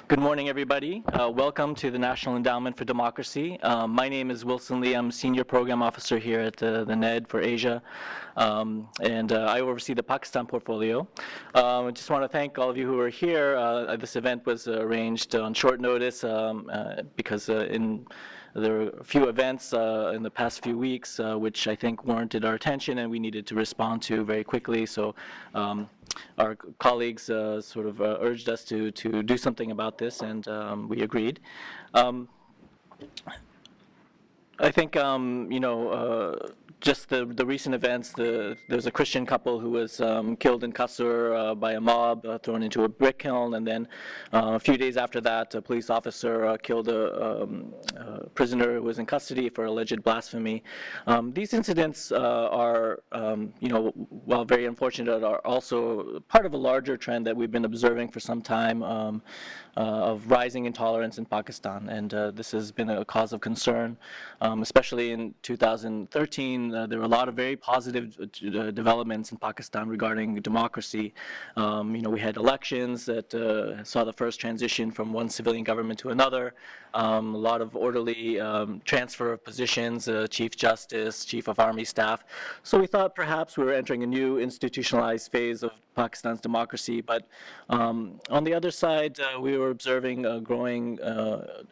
Good morning, everybody. Welcome to the National Endowment for Democracy. My name is Wilson Lee. I'm Senior Program Officer here at the NED for Asia, and I oversee the Pakistan portfolio. I just want to thank all of you who are here. This event was arranged on short notice because there were a few events in the past few weeks which I think warranted our attention and we needed to respond to very quickly. So our colleagues sort of urged us to do something about this, and we agreed. I think, just the recent events, there's a Christian couple who was killed in Kasur by a mob, thrown into a brick kiln, and then a few days after that, a police officer killed a prisoner who was in custody for alleged blasphemy. These incidents are, while very unfortunate, are also part of a larger trend that we've been observing for some time of rising intolerance in Pakistan, and this has been a cause of concern, especially in 2013. There were a lot of very positive developments in Pakistan regarding democracy. We had elections that saw the first transition from one civilian government to another, a lot of orderly transfer of positions, Chief Justice, Chief of Army Staff. So we thought perhaps we were entering a new institutionalized phase of Pakistan's democracy, but on the other side, we were observing growing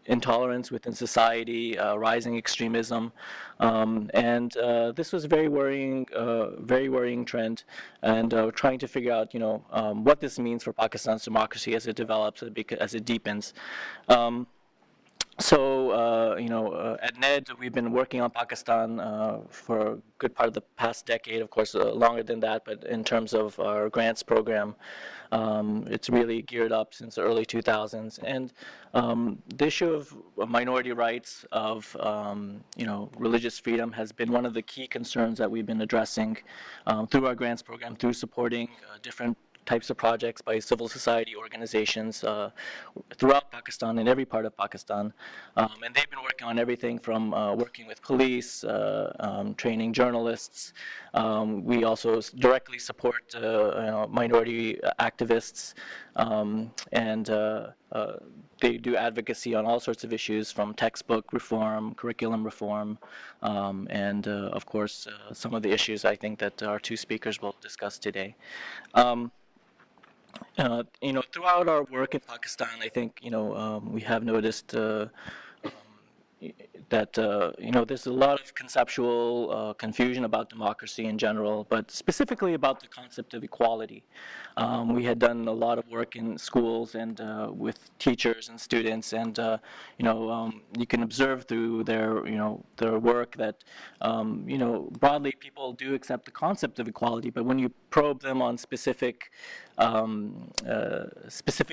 intolerance within society, rising extremism, and this was a very worrying trend, and trying to figure out, what this means for Pakistan's democracy as it develops, as it deepens. At NED, we've been working on Pakistan for a good part of the past decade, of course, longer than that, but in terms of our grants program, it's really geared up since the early 2000s. And the issue of minority rights, of, religious freedom has been one of the key concerns that we've been addressing through our grants program, through supporting different types of projects by civil society organizations throughout Pakistan, in every part of Pakistan. And they've been working on everything from working with police, training journalists. We also directly support minority activists, and they do advocacy on all sorts of issues, from textbook reform, curriculum reform, and of course some of the issues I think that our two speakers will discuss today. Throughout our work in Pakistan, I think, we have noticed that, there's a lot of conceptual confusion about democracy in general, but specifically about the concept of equality. We had done a lot of work in schools and with teachers and students, and you can observe through their work that broadly people do accept the concept of equality, but when you probe them on specific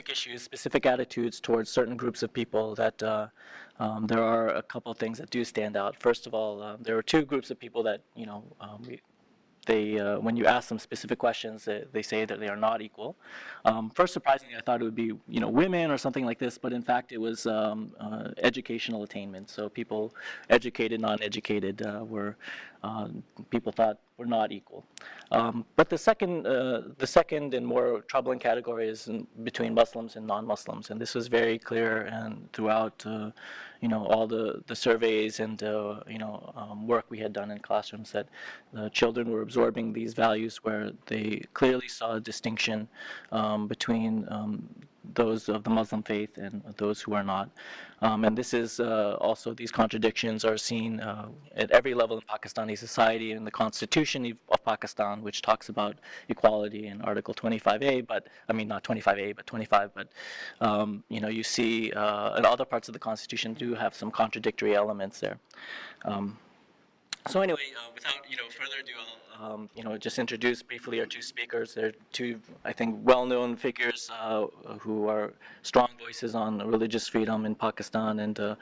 issues, specific attitudes towards certain groups of people, that there are a couple of things that do stand out. First of all, there are two groups of people that when you ask them specific questions, they say that they are not equal. First, surprisingly, I thought it would be women or something like this, but in fact, it was educational attainment. So people educated, non-educated, were people thought were not equal. But the second and more troubling category is between Muslims and non-Muslims, and this was very clear and throughout all the surveys and work we had done in classrooms, that the children were absorbing these values where they clearly saw a distinction between those of the Muslim faith and those who are not. And this is also, these contradictions are seen at every level in Pakistani society, in the Constitution of Pakistan, which talks about equality in Article 25A, but I mean not 25A, but 25. But you see in other parts of the Constitution do have some contradictory elements there. So anyway, without further ado, I'll just introduce briefly our two speakers. They're two, I think, well-known figures who are strong voices on religious freedom in Pakistan and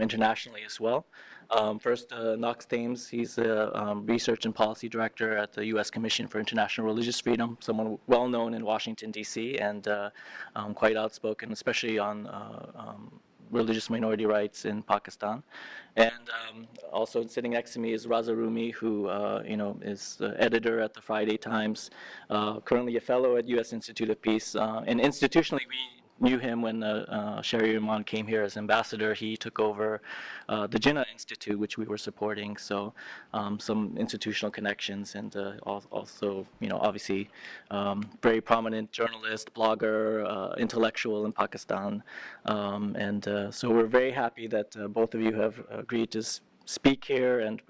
internationally as well. First, Knox Thames. He's the Research and Policy Director at the U.S. Commission for International Religious Freedom, someone well-known in Washington, D.C., and quite outspoken, especially on religious minority rights in Pakistan. And also sitting next to me is Raza Rumi, who is the editor at the Friday Times, currently a fellow at U.S. Institute of Peace. And institutionally, we knew him when Sherry Rahman came here as ambassador. He took over the Jinnah Institute, which we were supporting. So some institutional connections, and also, obviously, very prominent journalist, blogger, intellectual in Pakistan. So we're very happy that both of you have agreed to speak here and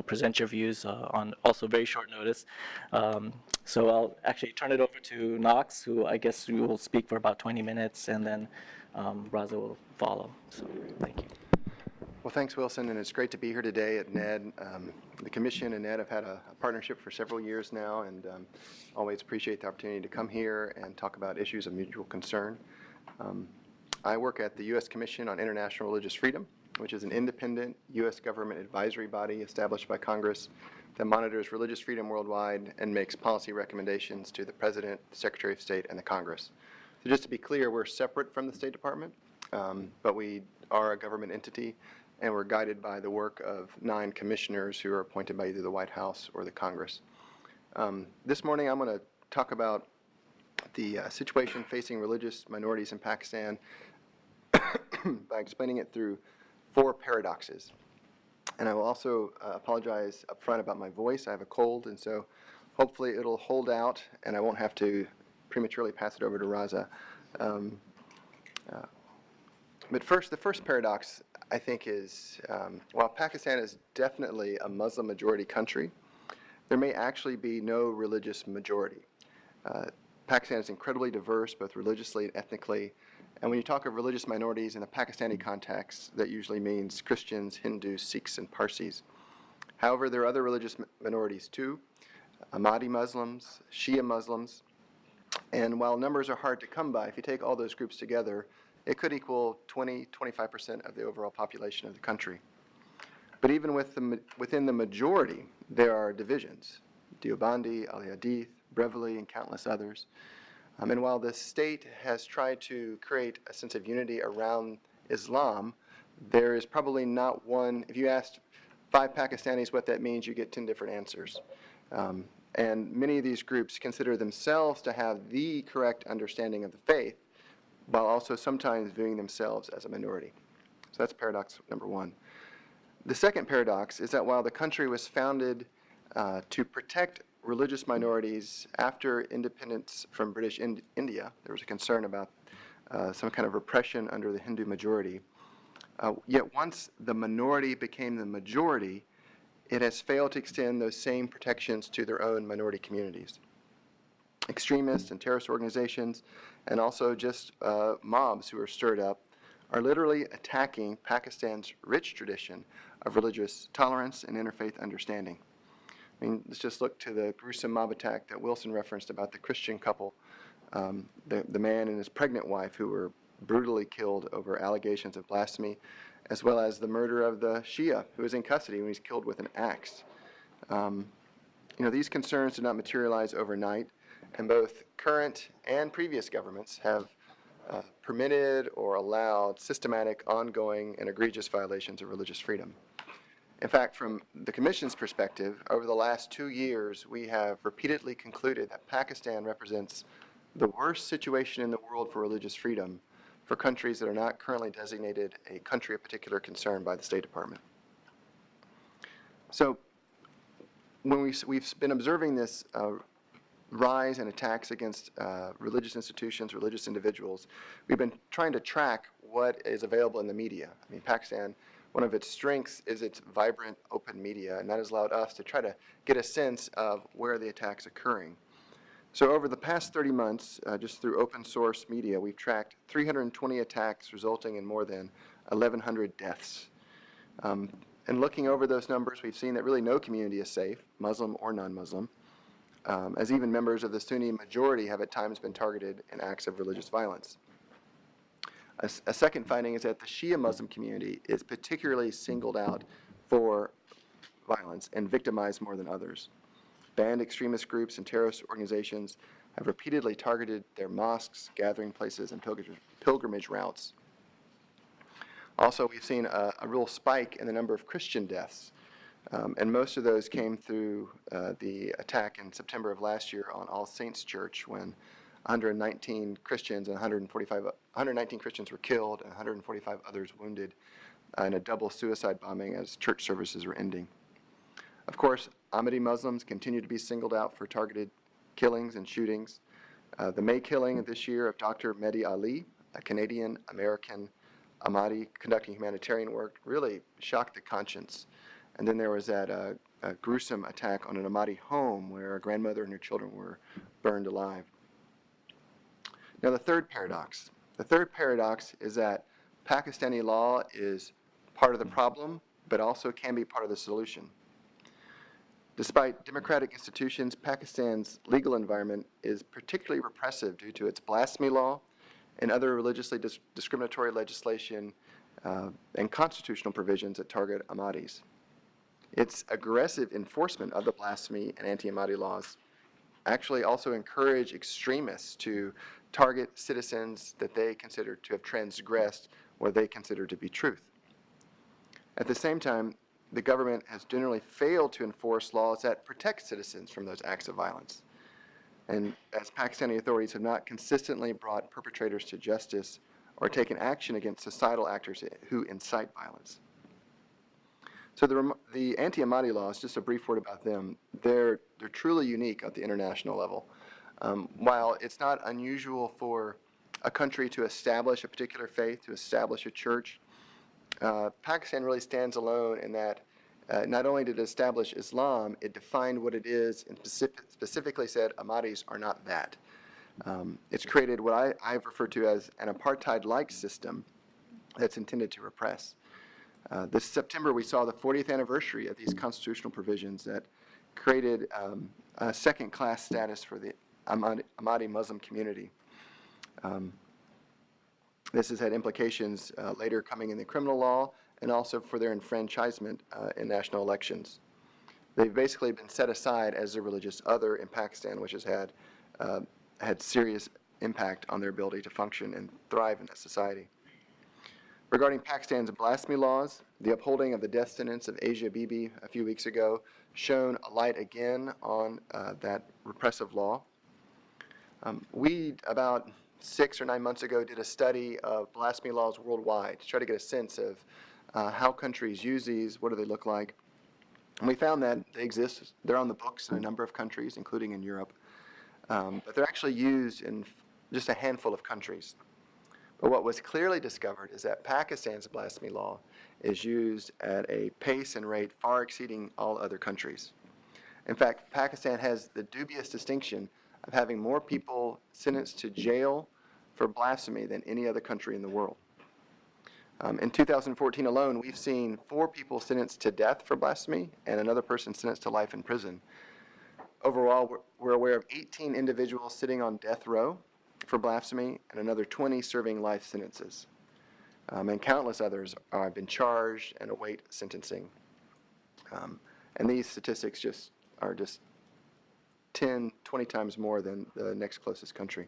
present your views on also very short notice. So I'll actually turn it over to Knox, who I guess you will speak for about 20 minutes, and then Raza will follow. So thank you. Well, thanks, Wilson, and it's great to be here today at NED. The Commission and NED have had a partnership for several years now, and always appreciate the opportunity to come here and talk about issues of mutual concern. I work at the U.S. Commission on International Religious Freedom, which is an independent U.S. government advisory body established by Congress that monitors religious freedom worldwide and makes policy recommendations to the President, the Secretary of State, and the Congress. So just to be clear, we're separate from the State Department, but we are a government entity, and we're guided by the work of 9 commissioners who are appointed by either the White House or the Congress. This morning I'm going to talk about the situation facing religious minorities in Pakistan by explaining it through 4 paradoxes. And I will also apologize up front about my voice. I have a cold, and so hopefully it'll hold out and I won't have to prematurely pass it over to Raza. But first, the first paradox, I think, is while Pakistan is definitely a Muslim majority country, there may actually be no religious majority. Pakistan is incredibly diverse, both religiously and ethnically. And when you talk of religious minorities in the Pakistani context, that usually means Christians, Hindus, Sikhs, and Parsis. However, there are other religious minorities too, Ahmadi Muslims, Shia Muslims. And while numbers are hard to come by, if you take all those groups together, it could equal 20-25% of the overall population of the country. But even within the majority, there are divisions. Deobandi, Al-Hadith, Brevely, and countless others. And while the state has tried to create a sense of unity around Islam, there is probably not one. If you asked 5 Pakistanis what that means, you get 10 different answers. And many of these groups consider themselves to have the correct understanding of the faith, while also sometimes viewing themselves as a minority. So that's paradox number 1. The second paradox is that while the country was founded to protect religious minorities after independence from British India, there was a concern about some kind of repression under the Hindu majority. Yet once the minority became the majority, it has failed to extend those same protections to their own minority communities. Extremists and terrorist organizations, and also just mobs who are stirred up, are literally attacking Pakistan's rich tradition of religious tolerance and interfaith understanding. I mean, let's just look to the gruesome mob attack that Wilson referenced about the Christian couple, the man and his pregnant wife who were brutally killed over allegations of blasphemy, as well as the murder of the Shia who was in custody when he was killed with an axe. These concerns did not materialize overnight, and both current and previous governments have permitted or allowed systematic, ongoing, and egregious violations of religious freedom. In fact, from the Commission's perspective, over the last 2 years, we have repeatedly concluded that Pakistan represents the worst situation in the world for religious freedom for countries that are not currently designated a country of particular concern by the State Department. So when we've been observing this rise in attacks against religious institutions, religious individuals, we've been trying to track what is available in the media. I mean, Pakistan, one of its strengths is its vibrant, open media, and that has allowed us to try to get a sense of where the attacks are occurring. So over the past 30 months, just through open source media, we've tracked 320 attacks resulting in more than 1,100 deaths. And looking over those numbers, we've seen that really no community is safe, Muslim or non-Muslim, as even members of the Sunni majority have at times been targeted in acts of religious violence. A second finding is that the Shia Muslim community is particularly singled out for violence and victimized more than others. Banned extremist groups and terrorist organizations have repeatedly targeted their mosques, gathering places, and pilgrimage routes. Also, we've seen a real spike in the number of Christian deaths, and most of those came through the attack in September of last year on All Saints Church when 119 Christians and 119 Christians were killed and 145 others wounded in a double suicide bombing as church services were ending. Of course, Ahmadi Muslims continue to be singled out for targeted killings and shootings. The May killing this year of Dr. Mehdi Ali, a Canadian-American Ahmadi conducting humanitarian work, really shocked the conscience. And then there was that a gruesome attack on an Ahmadi home where a grandmother and her children were burned alive. Now the third paradox. The third paradox is that Pakistani law is part of the problem, but also can be part of the solution. Despite democratic institutions, Pakistan's legal environment is particularly repressive due to its blasphemy law and other religiously discriminatory legislation and constitutional provisions that target Ahmadis. Its aggressive enforcement of the blasphemy and anti-Ahmadi laws actually also encourage extremists to target citizens that they consider to have transgressed what they consider to be truth. At the same time, the government has generally failed to enforce laws that protect citizens from those acts of violence. And as Pakistani authorities have not consistently brought perpetrators to justice or taken action against societal actors who incite violence. So the anti-Ahmadi laws, just a brief word about them, they're truly unique at the international level. While it's not unusual for a country to establish a particular faith, to establish a church, Pakistan really stands alone in that not only did it establish Islam, it defined what it is and specifically said Ahmadis are not that. It's created what I've referred to as an apartheid-like system that's intended to repress. This September, we saw the 40th anniversary of these constitutional provisions that created a second-class status for the Ahmadi Muslim community. This has had implications later coming in the criminal law and also for their enfranchisement in national elections. They've basically been set aside as a religious other in Pakistan, which has had serious impact on their ability to function and thrive in that society. Regarding Pakistan's blasphemy laws, the upholding of the death sentence of Asia Bibi a few weeks ago shone a light again on that repressive law. We, about 6 or 9 months ago, did a study of blasphemy laws worldwide to try to get a sense of how countries use these, what do they look like. And we found that they exist, they're on the books in a number of countries, including in Europe, but they're actually used in just a handful of countries. But what was clearly discovered is that Pakistan's blasphemy law is used at a pace and rate far exceeding all other countries. In fact, Pakistan has the dubious distinction of having more people sentenced to jail for blasphemy than any other country in the world. In 2014 alone, we've seen 4 people sentenced to death for blasphemy and another person sentenced to life in prison. Overall, we're aware of 18 individuals sitting on death row for blasphemy and another 20 serving life sentences. And countless others have been charged and await sentencing. And these statistics are 10, 20 times more than the next closest country.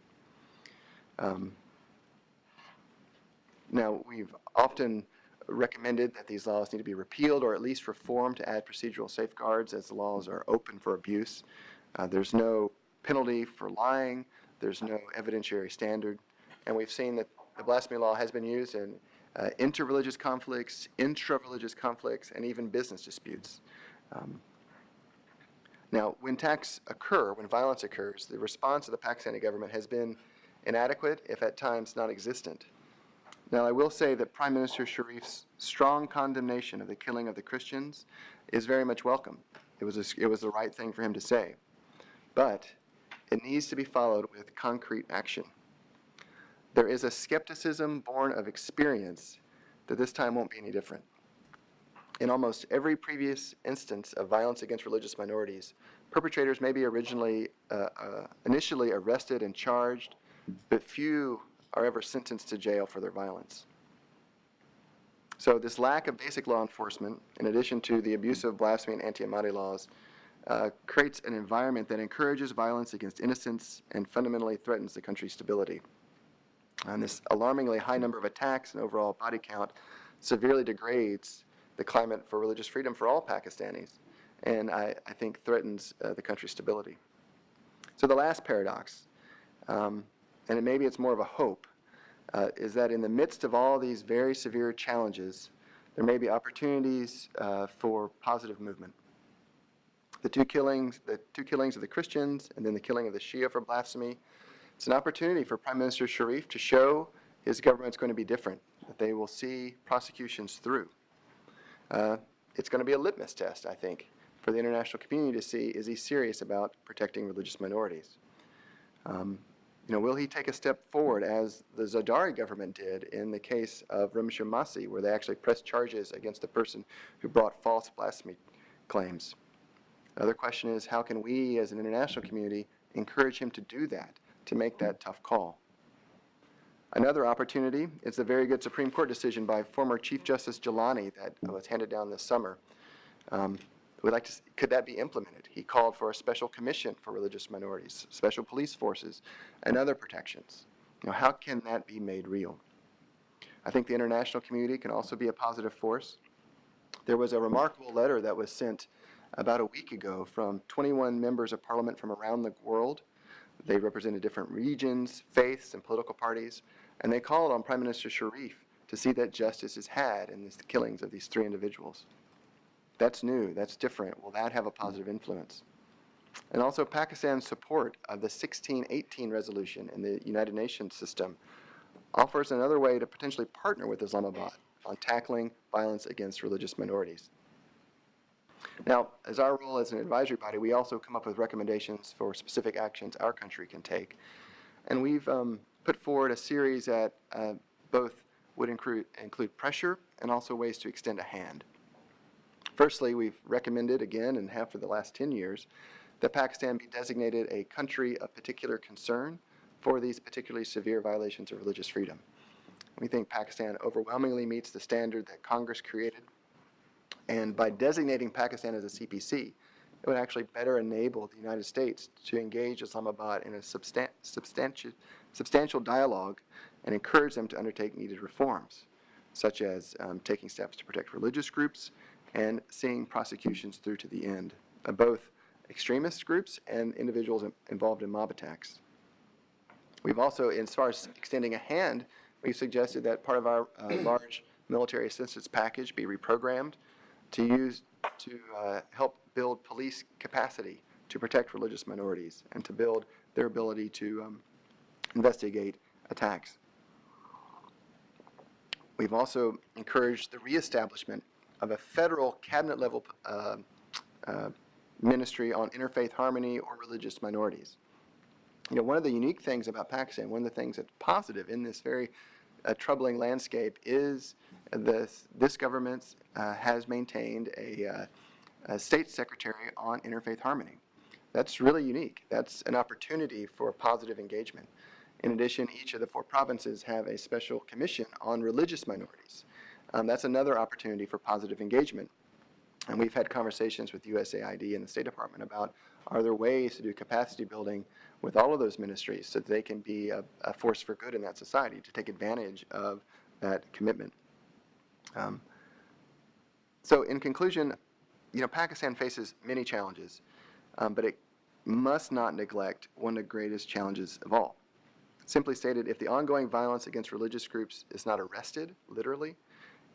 Now, we've often recommended that these laws need to be repealed or at least reformed to add procedural safeguards as the laws are open for abuse. There's no penalty for lying. There's no evidentiary standard. And we've seen that the blasphemy law has been used in interreligious conflicts, intra-religious conflicts, and even business disputes. Now, when attacks occur, when violence occurs, the response of the Pakistani government has been inadequate, if at times non-existent. Now, I will say that Prime Minister Sharif's strong condemnation of the killing of the Christians is very much welcome. It was the right thing for him to say. But it needs to be followed with concrete action. There is a skepticism born of experience that this time won't be any different. In almost every previous instance of violence against religious minorities, perpetrators may be initially arrested and charged, but few are ever sentenced to jail for their violence. So this lack of basic law enforcement, in addition to the abuse of blasphemy and anti-Ahmadi laws, creates an environment that encourages violence against innocents and fundamentally threatens the country's stability. And this alarmingly high number of attacks and overall body count severely degrades the climate for religious freedom for all Pakistanis, and I think threatens the country's stability. So the last paradox, and maybe it's more of a hope, is that in the midst of all these very severe challenges, there may be opportunities for positive movement. The two killings of the Christians and then the killing of the Shia for blasphemy, it's an opportunity for Prime Minister Sharif to show his government's going to be different, that they will see prosecutions through. It's going to be a litmus test, I think, for the international community to see, is he serious about protecting religious minorities? Will he take a step forward as the Zardari government did in the case of Ramsher Masih, where they actually pressed charges against the person who brought false blasphemy claims? The other question is, how can we as an international community encourage him to do that, to make that tough call? Another opportunity is the very good Supreme Court decision by former Chief Justice Gilani that was handed down this summer. We'd like to see, could that be implemented? He called for a special commission for religious minorities, special police forces, and other protections. How can that be made real? I think the international community can also be a positive force. There was a remarkable letter that was sent about a week ago from 21 members of parliament from around the world. They represented different regions, faiths, and political parties, and they called on Prime Minister Sharif to see that justice is had in the killings of these three individuals. That's new, that's different. Will that have a positive influence? And also Pakistan's support of the 1618 resolution in the United Nations system offers another way to potentially partner with Islamabad on tackling violence against religious minorities. Now, as our role as an advisory body, we also come up with recommendations for specific actions our country can take. And we've put forward a series that both would include pressure and also ways to extend a hand. Firstly, we've recommended again, and have for the last 10 years, that Pakistan be designated a country of particular concern for these particularly severe violations of religious freedom. We think Pakistan overwhelmingly meets the standard that Congress created, and by designating Pakistan as a CPC, it would actually better enable the United States to engage Islamabad in a substantial dialogue and encourage them to undertake needed reforms, such as taking steps to protect religious groups and seeing prosecutions through to the end of both extremist groups and individuals involved in mob attacks. We've also, as far as extending a hand, we've suggested that part of our large military assistance package be reprogrammed to help build police capacity to protect religious minorities and to build their ability to investigate attacks. We've also encouraged the reestablishment of a federal cabinet-level ministry on interfaith harmony or religious minorities. One of the unique things about Pakistan, one of the things that's positive in this very troubling landscape is this government has maintained a state secretary on interfaith harmony. That's really unique. That's an opportunity for positive engagement. In addition, each of the 4 provinces have a special commission on religious minorities. That's another opportunity for positive engagement. And we've had conversations with USAID and the State Department about, are there ways to do capacity building with all of those ministries so that they can be a force for good in that society, to take advantage of that commitment. So in conclusion, Pakistan faces many challenges, but it must not neglect one of the greatest challenges of all. Simply stated, if the ongoing violence against religious groups is not arrested, literally,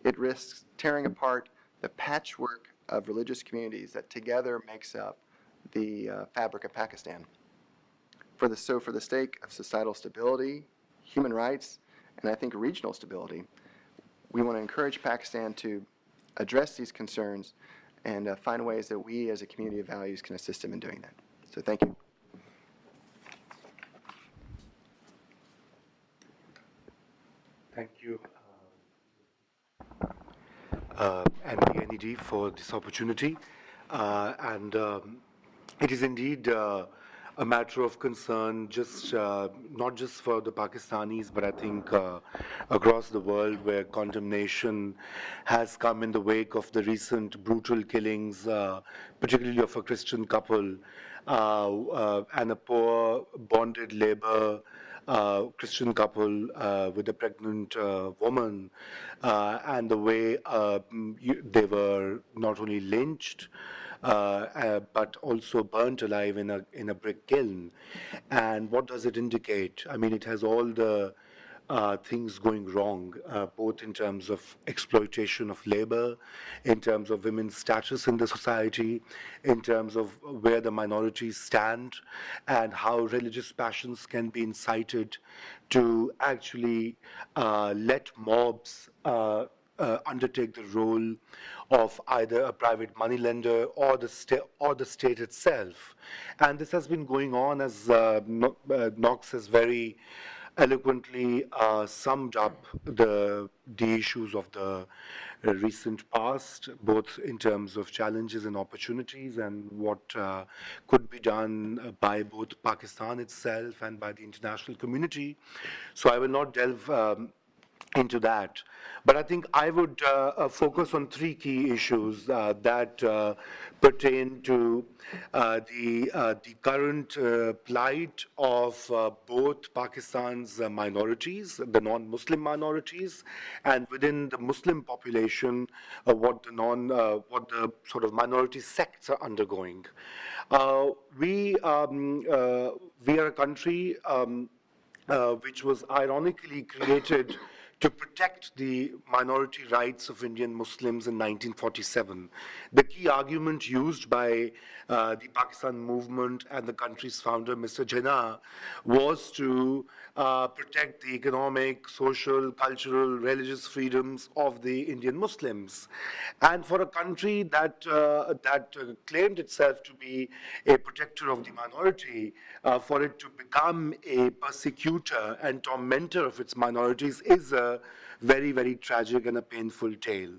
it risks tearing apart the patchwork of religious communities that together makes up the fabric of Pakistan. For the sake of societal stability, human rights, and I think regional stability, we want to encourage Pakistan to address these concerns and find ways that we as a community of values can assist them in doing that. So thank you. Thank you, and the NED for this opportunity. It is indeed a matter of concern, just not just for the Pakistanis, but I think across the world, where condemnation has come in the wake of the recent brutal killings, particularly of a Christian couple and a poor bonded labor Christian couple with a pregnant woman, and the way they were not only lynched, but also burnt alive in a brick kiln. And what does it indicate? I mean, it has all the things going wrong, both in terms of exploitation of labor, in terms of women's status in the society, in terms of where the minorities stand, and how religious passions can be incited to actually let mobs undertake the role of either a private moneylender or the state itself. And this has been going on, as Knox has very eloquently summed up the issues of the recent past, both in terms of challenges and opportunities, and what could be done by both Pakistan itself and by the international community. So I will not delve into that. But I think I would focus on three key issues that pertain to the current plight of both Pakistan's minorities, the non-Muslim minorities, and within the Muslim population, what the sort of minority sects are undergoing. We are a country which was ironically created to protect the minority rights of Indian Muslims in 1947. The key argument used by the Pakistan movement and the country's founder, Mr. Jinnah, was to protect the economic, social, cultural, religious freedoms of the Indian Muslims. And for a country that claimed itself to be a protector of the minority, for it to become a persecutor and tormentor of its minorities is a very, very tragic and a painful tale.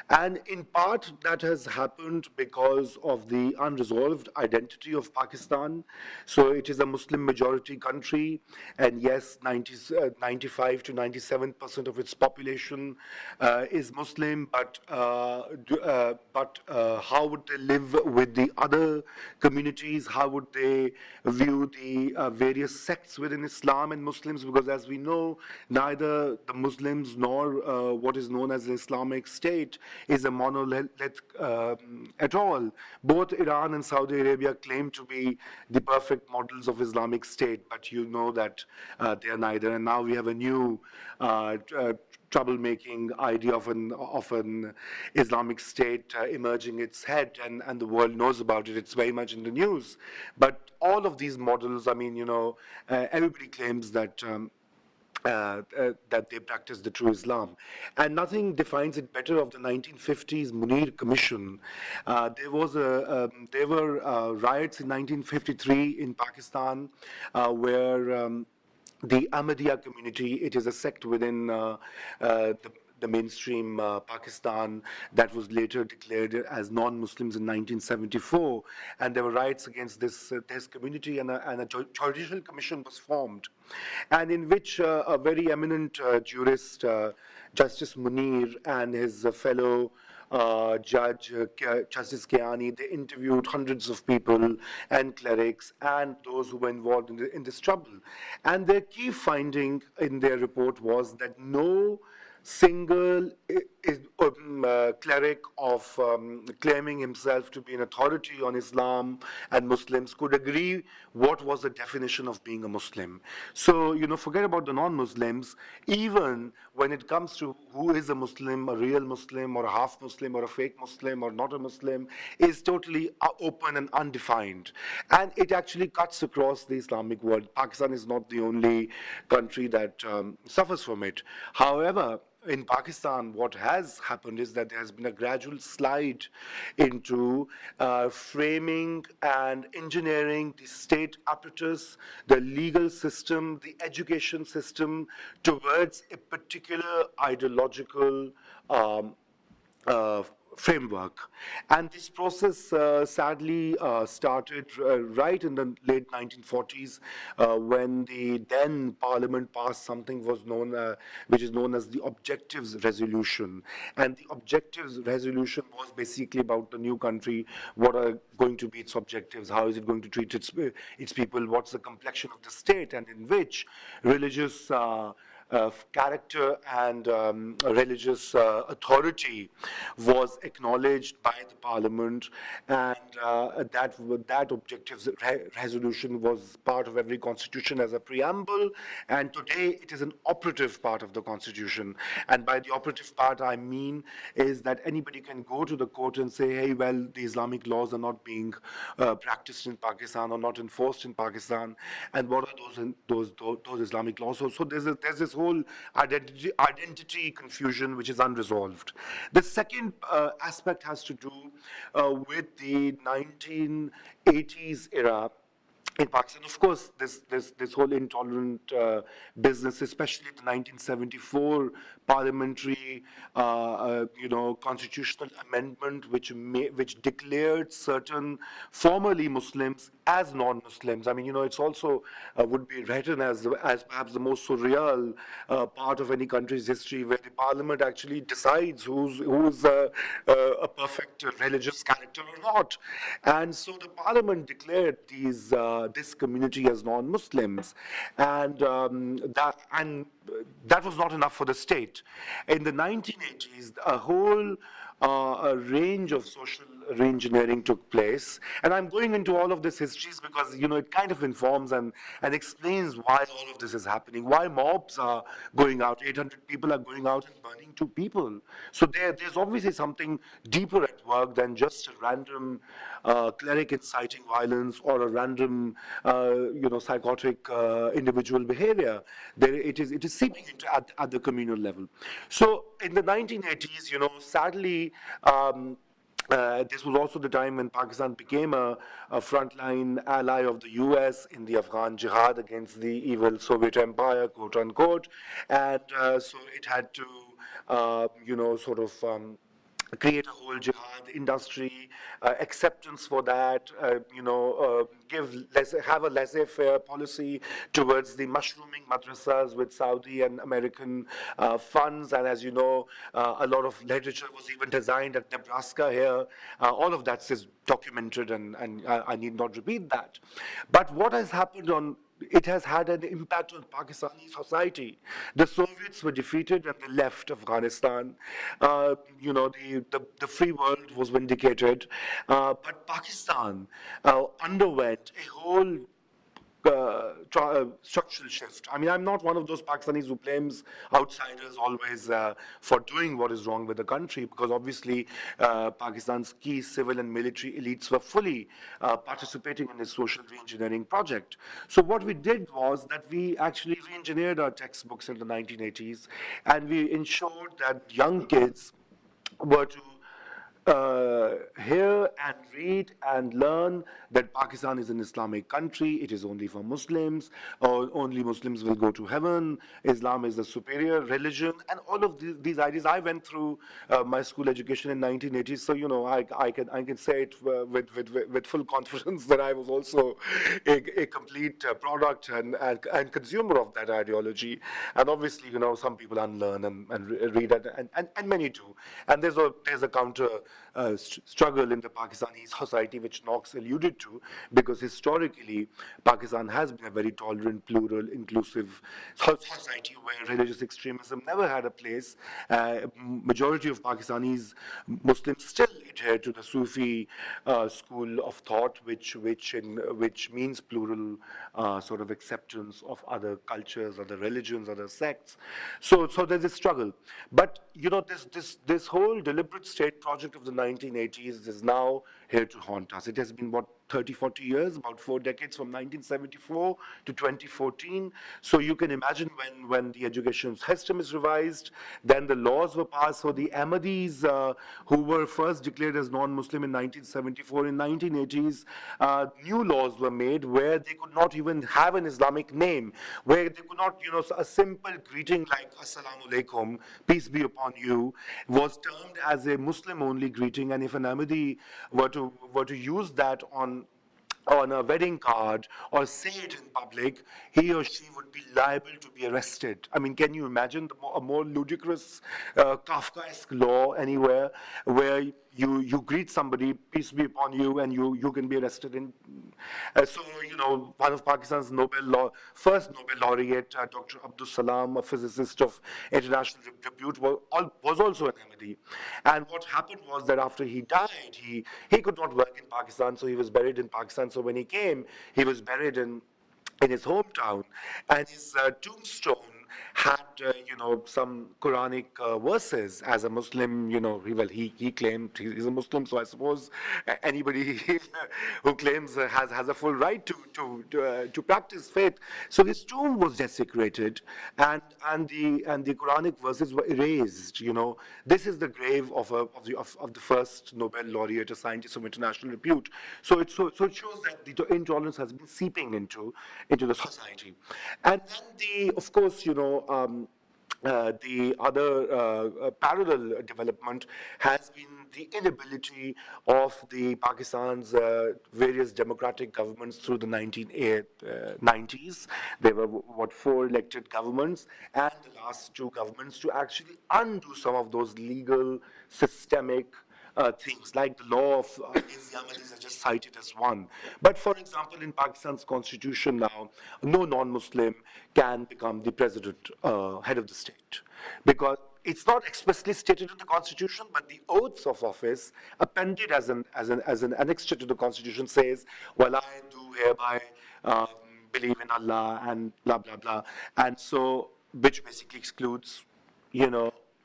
And in part, that has happened because of the unresolved identity of Pakistan. So it is a Muslim majority country, and yes, 95 to 97% of its population is Muslim, but how would they live with the other communities? How would they view the various sects within Islam and Muslims? Because as we know, neither the Muslims nor what is known as the Islamic State is a monolith at all. Both Iran and Saudi Arabia claim to be the perfect models of Islamic State, but you know that they are neither. And now we have a new troublemaking idea of an Islamic State emerging its head, and the world knows about it. It's very much in the news. But all of these models, I mean, everybody claims that that they practice the true Islam. And nothing defines it better of the 1950s Munir Commission. There were riots in 1953 in Pakistan where the Ahmadiyya community, it is a sect within the mainstream Pakistan that was later declared as non-Muslims in 1974, and there were riots against this community, and a judicial commission was formed, and in which a very eminent jurist, Justice Munir, and his fellow Judge Justice Kiani, they interviewed hundreds of people and clerics and those who were involved in this trouble. And their key finding in their report was that no single cleric of claiming himself to be an authority on Islam and Muslims could agree what was the definition of being a Muslim. So, forget about the non-Muslims. Even when it comes to who is a Muslim, a real Muslim or a half Muslim or a fake Muslim or not a Muslim, is totally open and undefined. And it actually cuts across the Islamic world. Pakistan is not the only country that suffers from it. However, in Pakistan, what has happened is that there has been a gradual slide into framing and engineering the state apparatus, the legal system, the education system towards a particular ideological framework. And this process sadly started right in the late 1940s when the then parliament passed something which is known as the Objectives Resolution. And the Objectives Resolution was basically about the new country, what are going to be its objectives, how is it going to treat its people, what's the complexion of the state, and in which religious character and religious authority was acknowledged by the parliament, and that objective resolution was part of every constitution as a preamble, and today it is an operative part of the constitution. And by the operative part, I mean is that anybody can go to the court and say, hey, well, the Islamic laws are not being practiced in Pakistan or not enforced in Pakistan, and what are those Islamic laws? So there's this whole identity confusion which is unresolved. The second aspect has to do with the 1980s era in Pakistan. Of course, this whole intolerant business, especially the 1974 parliamentary, constitutional amendment, which declared certain formerly Muslims as non-Muslims. I mean, it's also would be written as perhaps the most surreal part of any country's history, where the parliament actually decides who's a perfect religious character or not. And so the parliament declared this community as non-Muslims, and that was not enough for the state. In the 1980s, a whole a range of social reengineering took place, and I'm going into all of this histories because it kind of informs and explains why all of this is happening, why mobs are going out, 800 people are going out and burning 2 people. So there's obviously something deeper at work than just a random cleric inciting violence or a random psychotic individual behavior. It is seeping into at the communal level. So in the 1980s, sadly, this was also the time when Pakistan became a frontline ally of the US in the Afghan jihad against the evil Soviet Empire, quote unquote, and so it had to, create a whole jihad industry, acceptance for that, have a laissez-faire policy towards the mushrooming madrasas with Saudi and American funds. And as you know, a lot of literature was even designed at Nebraska here. All of that is documented, and I need not repeat that. But what has happened it has had an impact on Pakistani society. The Soviets were defeated and they left Afghanistan. The free world was vindicated. But Pakistan underwent a whole structural shift. I mean, I'm not one of those Pakistanis who blames outsiders always for doing what is wrong with the country, because obviously Pakistan's key civil and military elites were fully participating in this social reengineering project. So what we did was that we actually reengineered our textbooks in the 1980s, and we ensured that young kids were to hear and read and learn that Pakistan is an Islamic country, it is only for Muslims, or only Muslims will go to heaven, Islam is the superior religion, and all of these ideas. I went through my school education in 1980s, so I can say it with full confidence that I was also a complete product and consumer of that ideology. And obviously, some people unlearn and read it, and many do. And there's a counter struggle in the Pakistani society, which Knox alluded to, because historically Pakistan has been a very tolerant, plural, inclusive society where religious extremism never had a place. Majority of Pakistanis, Muslims, still adhere to the Sufi school of thought, which means plural sort of acceptance of other cultures, other religions, other sects. So there's a struggle. But this whole deliberate state project of the 1980s is now here to haunt us. It has been, 30, 40 years, about 4 decades, from 1974 to 2014. So you can imagine when the education system is revised, then the laws were passed for the Ahmadis, who were first declared as non-Muslim in 1974. In 1980s, new laws were made where they could not even have an Islamic name, where they could not, a simple greeting like Assalamu alaikum, peace be upon you, was termed as a Muslim-only greeting. And if an Ahmadi were to use that on on a wedding card or say it in public, he or she would be liable to be arrested. I mean, can you imagine a more ludicrous, Kafkaesque law anywhere where you greet somebody, peace be upon you, and you can be arrested in. So, one of Pakistan's first Nobel laureate, Dr. Abdul Salam, a physicist of international repute, was also an Ahmadi. And what happened was that after he died, he could not work in Pakistan, so he was buried in Pakistan. So when he came, he was buried in his hometown, and his tombstone had some Quranic verses. As a Muslim, he claimed he's a Muslim, so I suppose anybody who claims has a full right to practice faith. So his tomb was desecrated, and the Quranic verses were erased. This is the grave of the first Nobel laureate, a scientist of international repute. So it shows that the intolerance has been seeping into the society. And then of course, the other parallel development has been the inability of the Pakistan's various democratic governments through the 1990s. There were, four elected governments, and the last two governments to actually undo some of those legal, systemic things, like the law of Ahmadis are just cited as one. But for example, in Pakistan's constitution now, no non-Muslim can become the president, head of the state, because it's not explicitly stated in the constitution, but the oaths of office appended as an annexure to the constitution says, "Well, I do hereby believe in Allah," and blah blah blah, and so which basically excludes,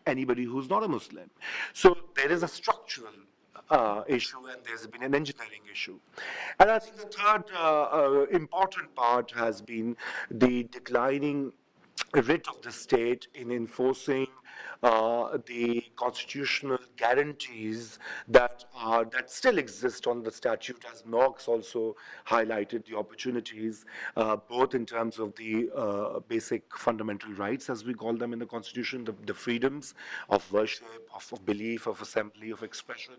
anybody who's not a Muslim. So there is a structural issue, and there's been an engineering issue. And I think the third important part has been the declining writ of the state in enforcing the constitutional guarantees that still exist on the statute, as Knox also highlighted the opportunities, both in terms of the basic fundamental rights, as we call them in the Constitution, the freedoms of worship, of belief, of assembly, of expression,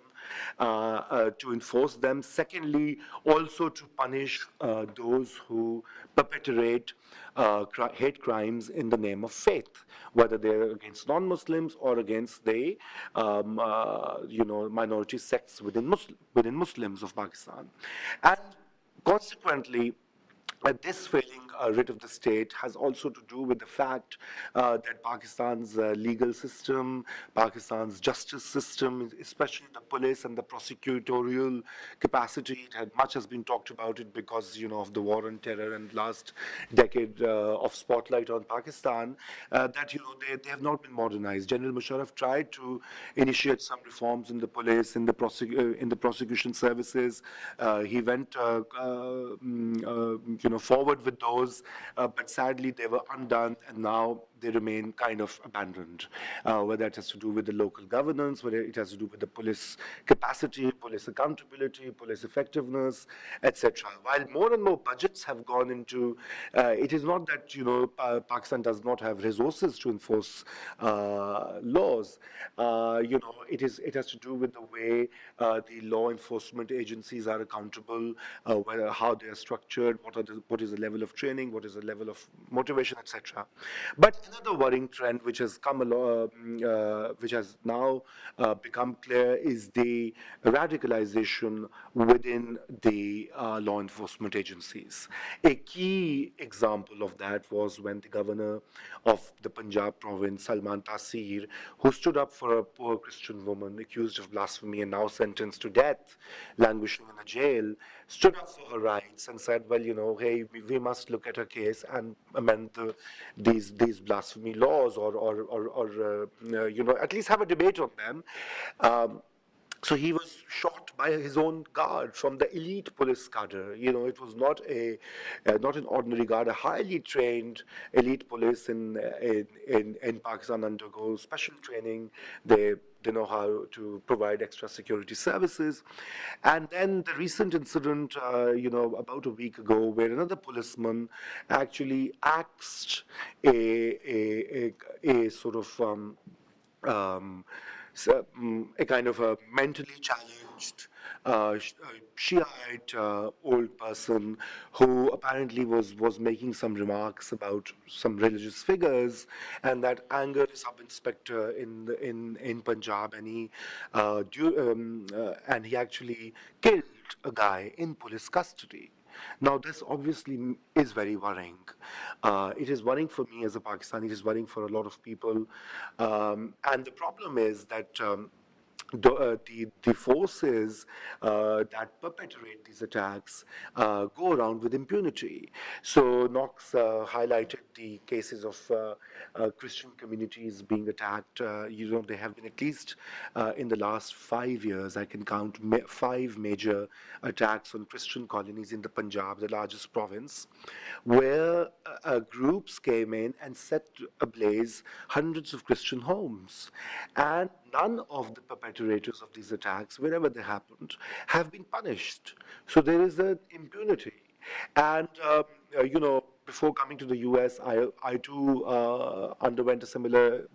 to enforce them. Secondly, also to punish those who perpetrate hate crimes in the name of faith, whether they're against non-Muslims or against the minority sects within Muslims of Pakistan. And consequently, this failing writ of the state has also to do with the fact that Pakistan's legal system, Pakistan's justice system, especially the police and the prosecutorial capacity, much has been talked about it because of the war on terror and last decade of spotlight on Pakistan, that they have not been modernized. General Musharraf tried to initiate some reforms in the police, in the prosecution services. He went forward with those, but sadly they were undone, and now they remain kind of abandoned. Whether it has to do with the local governance, whether it has to do with the police capacity, police accountability, police effectiveness, etc. While more and more budgets have gone into, it is not that Pakistan does not have resources to enforce laws. It has to do with the way the law enforcement agencies are accountable, how they are structured, what is the level of training, what is the level of motivation, etc. But another worrying trend which has come along, which has now become clear, is the radicalization within the law enforcement agencies. A key example of that was when the governor of the Punjab province, Salman Taseer, who stood up for a poor Christian woman accused of blasphemy and now sentenced to death, languishing in a jail, stood up for her rights and said, well, hey, we must look at her case and amend these blasphemy laws, or at least have a debate on them. So he was shot by his own guard from the elite police cadre. It was not an ordinary guard. A highly trained elite police in Pakistan undergo special training. They know how to provide extra security services. And then the recent incident, about a week ago, where another policeman actually axed a sort of a kind of a mentally challenged Shiite old person who apparently was making some remarks about some religious figures, and that angered a sub-inspector in Punjab, and he actually killed a guy in police custody. Now, this obviously is very worrying. It is worrying for me as a Pakistani. It is worrying for a lot of people, and the problem is that. The forces that perpetrate these attacks go around with impunity. So Knox highlighted the cases of Christian communities being attacked. There have been at least in the last 5 years, I can count 5 major attacks on Christian colonies in the Punjab, the largest province, where groups came in and set ablaze hundreds of Christian homes. And none of the perpetrators of these attacks, wherever they happened, have been punished. So there is an impunity. And, before coming to the US, I too underwent a similar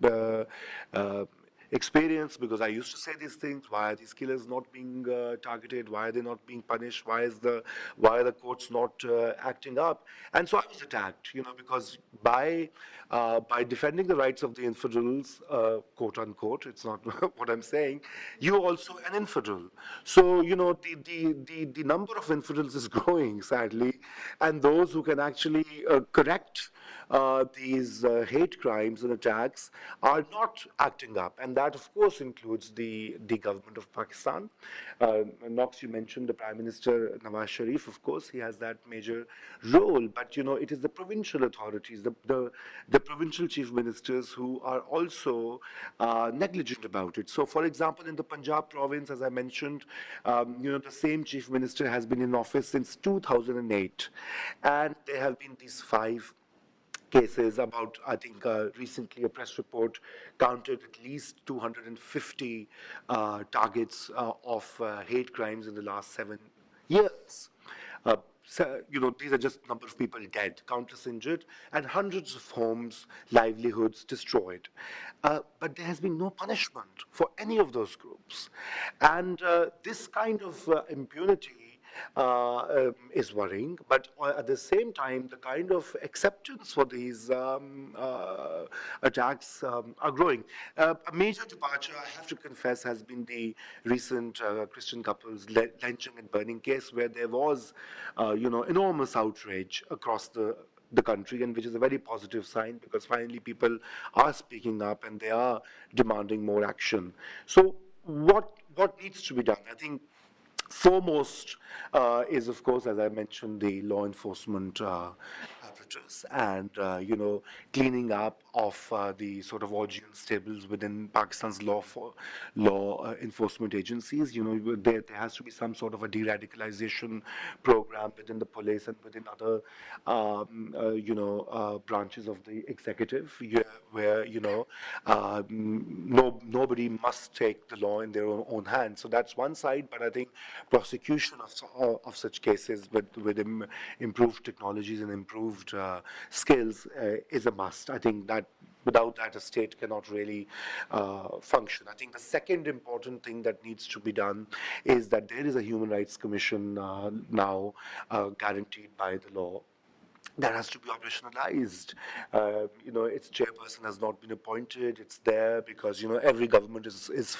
experience, because I used to say these things. Why are these killers not being targeted? Why are they not being punished? Why are the courts not acting up? And so I was attacked, because by defending the rights of the infidels, quote unquote, it's not what I'm saying, you're also an infidel. So the number of infidels is growing, sadly, and those who can actually correct these hate crimes and attacks are not acting up, and that, of course, includes the government of Pakistan. Knox, you mentioned the Prime Minister Nawaz Sharif. Of course, he has that major role, but it is the provincial authorities, the provincial chief ministers who are also negligent about it. So, for example, in the Punjab province, as I mentioned, the same chief minister has been in office since 2008, and there have been these 5 cases. About, I think, recently a press report counted at least 250 targets of hate crimes in the last 7 years. These are just number of people dead, countless injured, and hundreds of homes, livelihoods destroyed. But there has been no punishment for any of those groups. And this kind of impunity is worrying, but at the same time, the kind of acceptance for these attacks are growing. A major departure, I have to confess, has been the recent Christian couples lynching and burning case, where there was, enormous outrage across the country, and which is a very positive sign, because finally people are speaking up and they are demanding more action. So what needs to be done? I think foremost is, of course, as I mentioned, the law enforcement apparatus, and cleaning up of the sort of audience tables within Pakistan's law enforcement agencies. There has to be some sort of a de-radicalization program within the police and within other branches of the executive, where nobody must take the law in their own hands. So that's one side, but I think prosecution of such cases with improved technologies and improved skills is a must. I think that without that, a state cannot really function. I think the second important thing that needs to be done is that there is a Human Rights Commission now guaranteed by the law that has to be operationalized. Its chairperson has not been appointed. It's there because every government is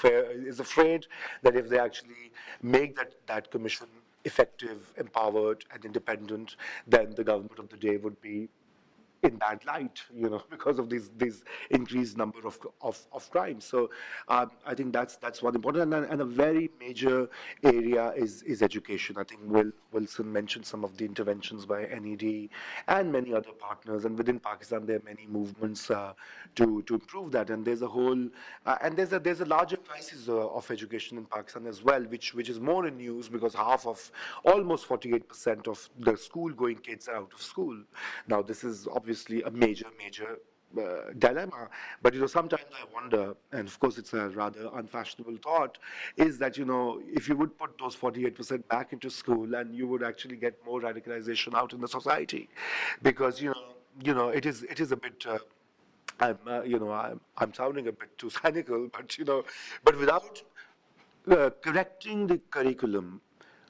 afraid that if they actually make that commission effective, empowered, and independent, then the government of the day would be in bad light, because of these increased number of crimes. So I think that's one important, and a very major area is education. I think Wilson mentioned some of the interventions by NED and many other partners, and within Pakistan there are many movements to improve that. And there's a whole and there's a larger crisis of education in Pakistan as well, which is more in news, because almost 48% of the school-going kids are out of school. Now this is obviously a major dilemma, but sometimes I wonder, and of course it's a rather unfashionable thought, is that if you would put those 48% back into school, and you would actually get more radicalization out in the society, because it is a bit. I'm sounding a bit too cynical, but without correcting the curriculum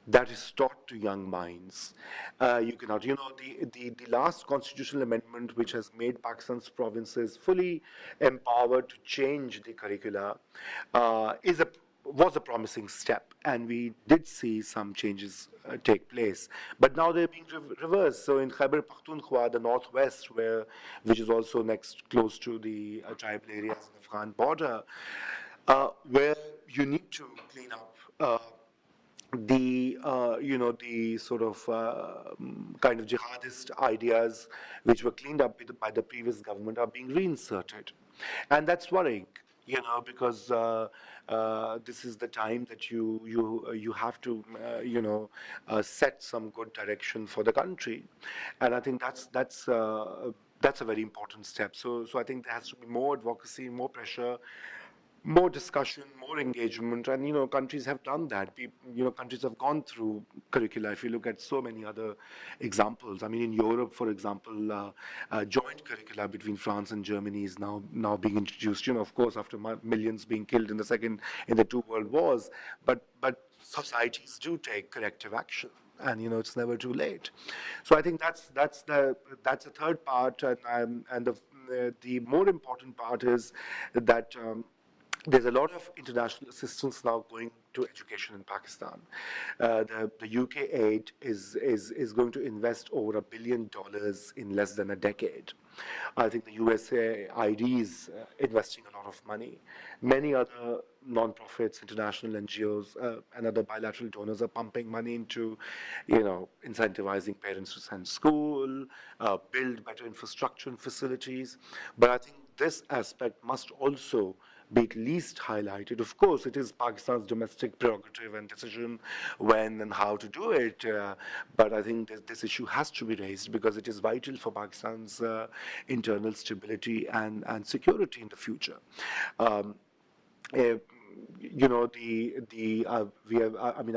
that is taught to young minds. You cannot, the last constitutional amendment, which has made Pakistan's provinces fully empowered to change the curricula, was a promising step, and we did see some changes take place. But now they're being reversed. So in Khyber Pakhtunkhwa, the northwest, which is also next close to the tribal areas of the Afghan border, where you need to clean up. The sort of kind of jihadist ideas which were cleaned up by the previous government are being reinserted, and that's worrying. Because this is the time that you have to set some good direction for the country, and I think that's a very important step. So I think there has to be more advocacy, more pressure, more discussion, more engagement, and countries have done that. Countries have gone through curricula. If you look at so many other examples, I mean, in Europe, for example, joint curricula between France and Germany is now being introduced. Of course, after millions being killed in the two world wars, but societies do take corrective action. And it's never too late. So I think that's the third part, and the more important part is that. There's a lot of international assistance now going to education in Pakistan. The UK aid is going to invest over $1 billion in less than a decade. I think the USA ID is investing a lot of money. Many other non-profits, international NGOs, and other bilateral donors are pumping money into, incentivizing parents to send school, build better infrastructure and facilities. But I think this aspect must also be at least highlighted. Of course, it is Pakistan's domestic prerogative and decision when and how to do it, but I think this issue has to be raised because it is vital for Pakistan's internal stability and security in the future. I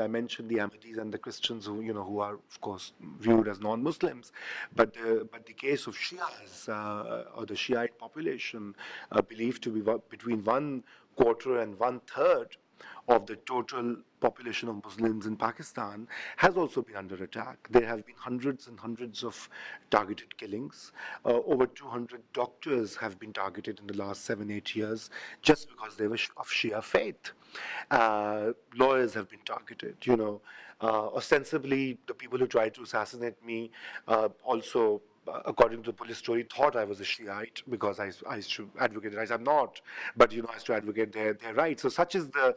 mentioned the Ahmadis and the Christians who are of course viewed as non-Muslims, but the case of Shias or the Shiite population believed to be between 1/4 and 1/3 of the total population of Muslims in Pakistan has also been under attack. There have been hundreds and hundreds of targeted killings. Over 200 doctors have been targeted in the last 7-8 years just because they were of Shia faith. Lawyers have been targeted. Ostensibly, the people who tried to assassinate me also, according to the police story, thought I was a Shiite because I used to advocate their rights. I'm not, but I used to advocate their rights. So such is the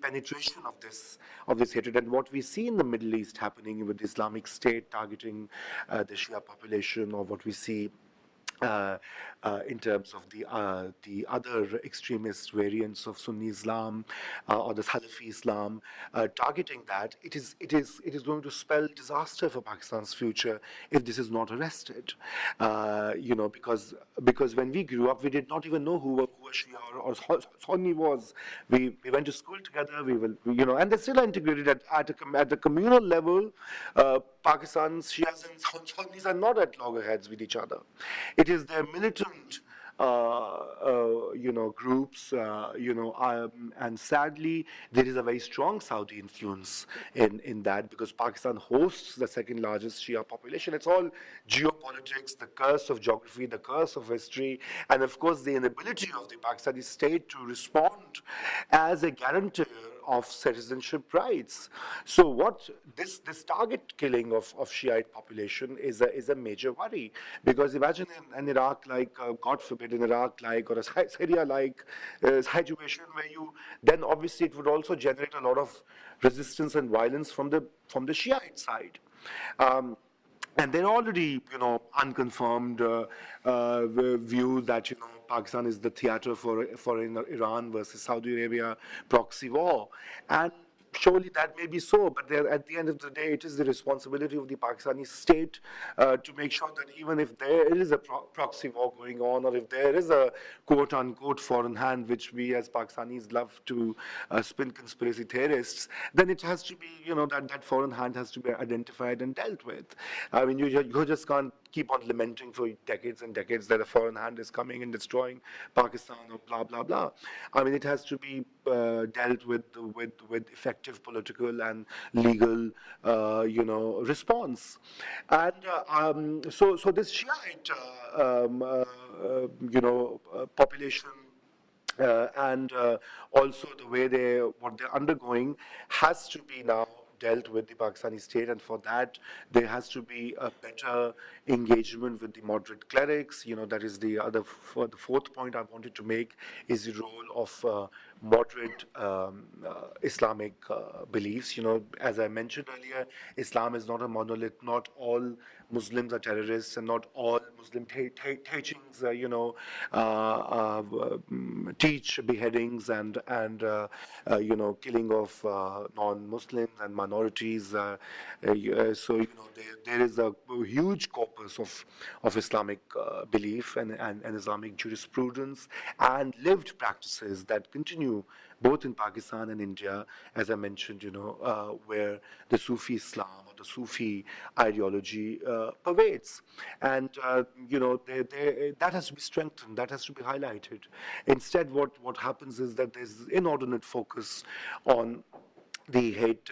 penetration of this hatred, and what we see in the Middle East happening with the Islamic State targeting the Shia population, or what we see in terms of the other extremist variants of Sunni Islam or the Salafi Islam, targeting that, it is going to spell disaster for Pakistan's future if this is not arrested. Because when we grew up, we did not even know who a Shia or Sunni was. We went to school together. And they're still integrated at the communal level. Pakistan's Shias and Sunnis are not at loggerheads with each other. It is their militant, groups, and sadly, there is a very strong Saudi influence in that, because Pakistan hosts the second largest Shia population. It's all geopolitics, the curse of geography, the curse of history, and of course the inability of the Pakistani state to respond as a guarantor of citizenship rights. So what this target killing of Shiite population is a major worry, because imagine an Iraq like, God forbid, an Iraq like or a Syria like situation where then obviously it would also generate a lot of resistance and violence from the Shiite side. And they're already, unconfirmed view that, Pakistan is the theater for Iran versus Saudi Arabia proxy war. And surely that may be so, but at the end of the day, it is the responsibility of the Pakistani state to make sure that even if there is a proxy war going on, or if there is a quote-unquote foreign hand, which we as Pakistanis love to spin conspiracy theorists, then it has to be, that foreign hand has to be identified and dealt with. I mean, you just can't keep on lamenting for decades and decades that a foreign hand is coming and destroying Pakistan or blah blah blah. I mean, it has to be dealt with effective political and legal, response. And so this Shiite, population. And also the way what they're undergoing has to be now dealt with the Pakistani state, and for that there has to be a better engagement with the moderate clerics. That is the fourth point I wanted to make, is the role of moderate Islamic beliefs. As I mentioned earlier, Islam is not a monolith. Not all Muslims are terrorists, and not all Muslim teachings, teach beheadings and killing of non-Muslims and minorities. So there is a huge corpus of Islamic belief and Islamic jurisprudence and lived practices that continue both in Pakistan and India, as I mentioned, where the Sufi Islam or the Sufi ideology pervades. And, that has to be strengthened, that has to be highlighted. Instead, what happens is that there's inordinate focus on the hate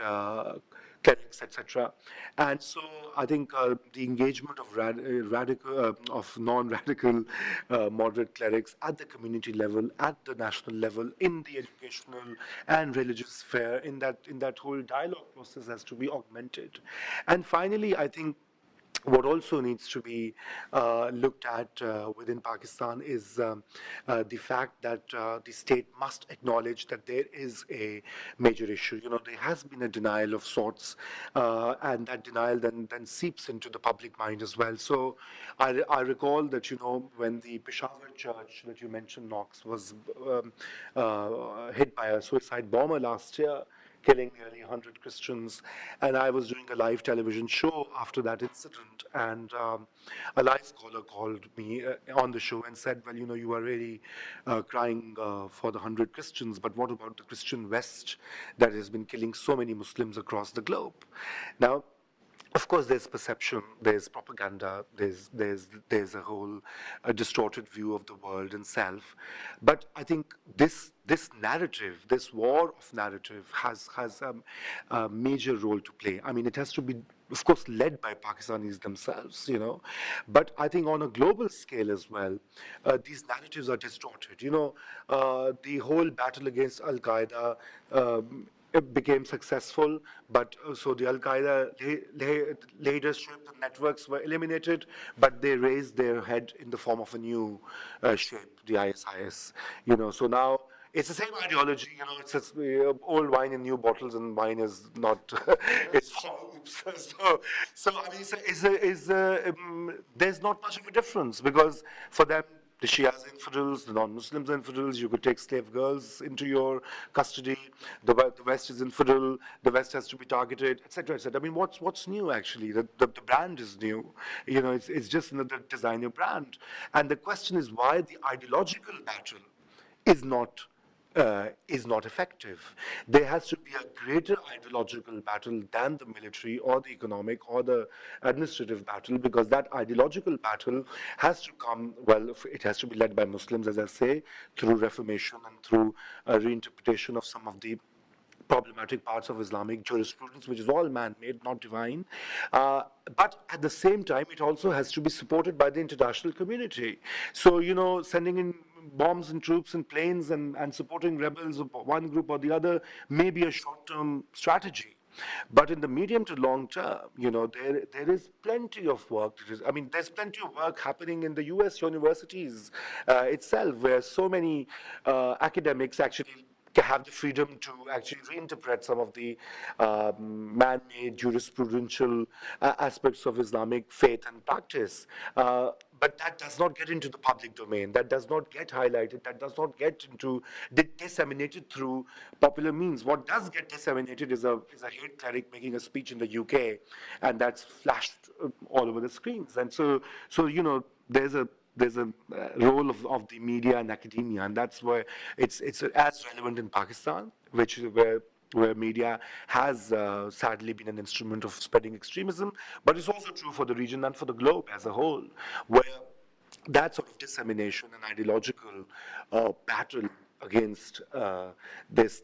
clerics, etc. And so I think the engagement of of non-radical moderate clerics at the community level, at the national level, in the educational and religious sphere, in that whole dialogue process has to be augmented. And finally, I think what also needs to be looked at within Pakistan is the fact that the state must acknowledge that there is a major issue. There has been a denial of sorts, and that denial then seeps into the public mind as well. So I recall that, when the Peshawar church that you mentioned, Knox, was hit by a suicide bomber last year, killing nearly 100 Christians. And I was doing a live television show after that incident, and a live caller called me on the show and said, well, you are really crying for the 100 Christians, but what about the Christian West that has been killing so many Muslims across the globe? Now, of course, there's perception, there's propaganda, there's a whole distorted view of the world and self. But I think this narrative, this war of narrative, has a major role to play. I mean, it has to be, of course, led by Pakistanis themselves, But I think on a global scale as well, these narratives are distorted. The whole battle against Al Qaeda. It became successful, but so the Al Qaeda leadership and networks were eliminated, but they raised their head in the form of a new shape, the ISIS. So now it's the same ideology. It's just old wine in new bottles, and wine is not. It's so I mean, there's not much of a difference, because for them, the Shias infidels, the non-Muslims infidels, you could take slave girls into your custody, the West is infidel, the West has to be targeted, etc., etc. I mean, what's new actually? The brand is new. It's just another designer brand. And the question is why the ideological battle is not effective. There has to be a greater ideological battle than the military or the economic or the administrative battle, because that ideological battle has to come, it has to be led by Muslims, as I say, through reformation and through a reinterpretation of some of the problematic parts of Islamic jurisprudence, which is all man-made, not divine. But at the same time, it also has to be supported by the international community. So, sending in bombs and troops and planes and supporting rebels of one group or the other may be a short-term strategy. But in the medium to long term, there is plenty of work. There's plenty of work happening in the U.S. universities itself, where so many academics actually have the freedom to actually reinterpret some of the man-made jurisprudential aspects of Islamic faith and practice. but that does not get into the public domain. That does not get highlighted. That does not get into disseminated through popular means. What does get disseminated is a hate cleric making a speech in the UK, and that's flashed all over the screens. And so there's a role of the media and academia, and that's where it's as relevant in Pakistan, which is where media has sadly been an instrument of spreading extremism, but it's also true for the region and for the globe as a whole, where that sort of dissemination and ideological battle against this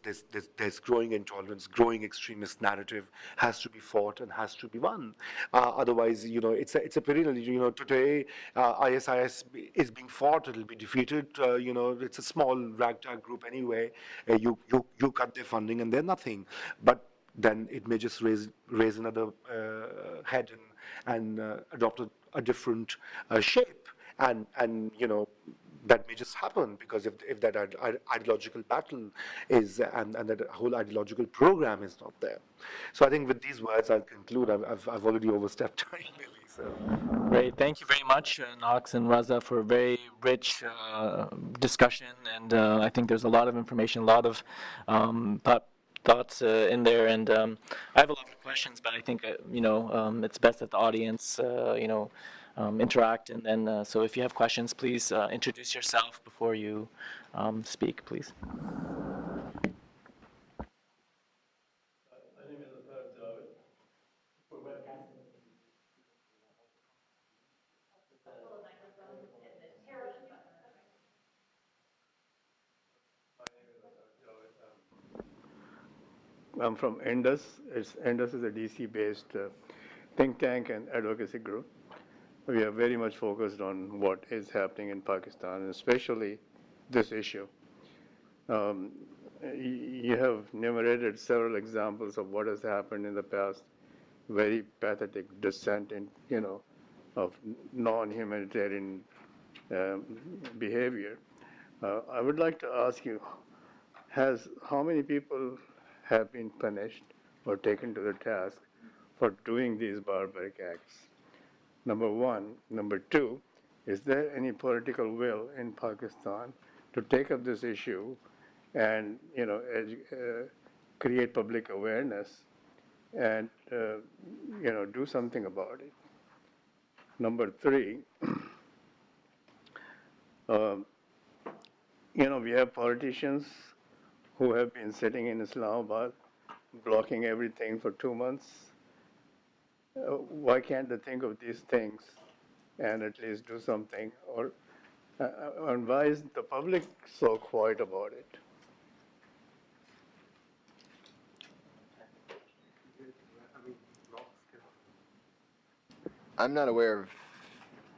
growing intolerance, growing extremist narrative has to be fought and has to be won. Otherwise, it's a perennial. Today ISIS is being fought; it'll be defeated. It's a small ragtag group anyway. You cut their funding and they're nothing. But then it may just raise another head and adopt a different shape. And that may just happen because if that ideological battle is and that whole ideological program is not there. So I think with these words I'll conclude. I've already overstepped time, maybe. So Great. Thank you very much, Knox and Raza, for a very rich discussion. And I think there's a lot of information, a lot of thoughts in there. And I have a lot of questions, but I think it's best that the audience interact. And then so if you have questions, please introduce yourself before you speak, please. I'm from Indus. Indus is a DC-based think tank and advocacy group. We are very much focused on what is happening in Pakistan, and especially this issue. You have enumerated several examples of what has happened in the past. Very pathetic dissent in, of non-humanitarian behavior. I would like to ask you, how many people have been punished or taken to the task for doing these barbaric acts? Number one. Number two, is there any political will in Pakistan to take up this issue and create public awareness and do something about it? Number three, we have politicians who have been sitting in Islamabad blocking everything for 2 months. Why can't they think of these things and at least do something? And why is the public so quiet about it? I'm not aware of,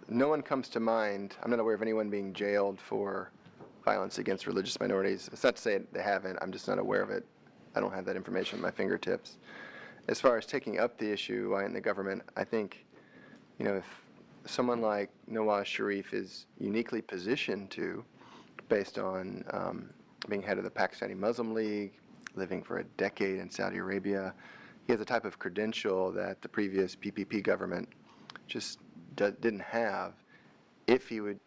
no one comes to mind, I'm not aware of anyone being jailed for violence against religious minorities. It's not to say they haven't, I'm just not aware of it. I don't have that information at my fingertips. As far as taking up the issue in the government, I think, if someone like Nawaz Sharif is uniquely positioned to, based on being head of the Pakistani Muslim League, living for a decade in Saudi Arabia, he has a type of credential that the previous PPP government just didn't have. If he would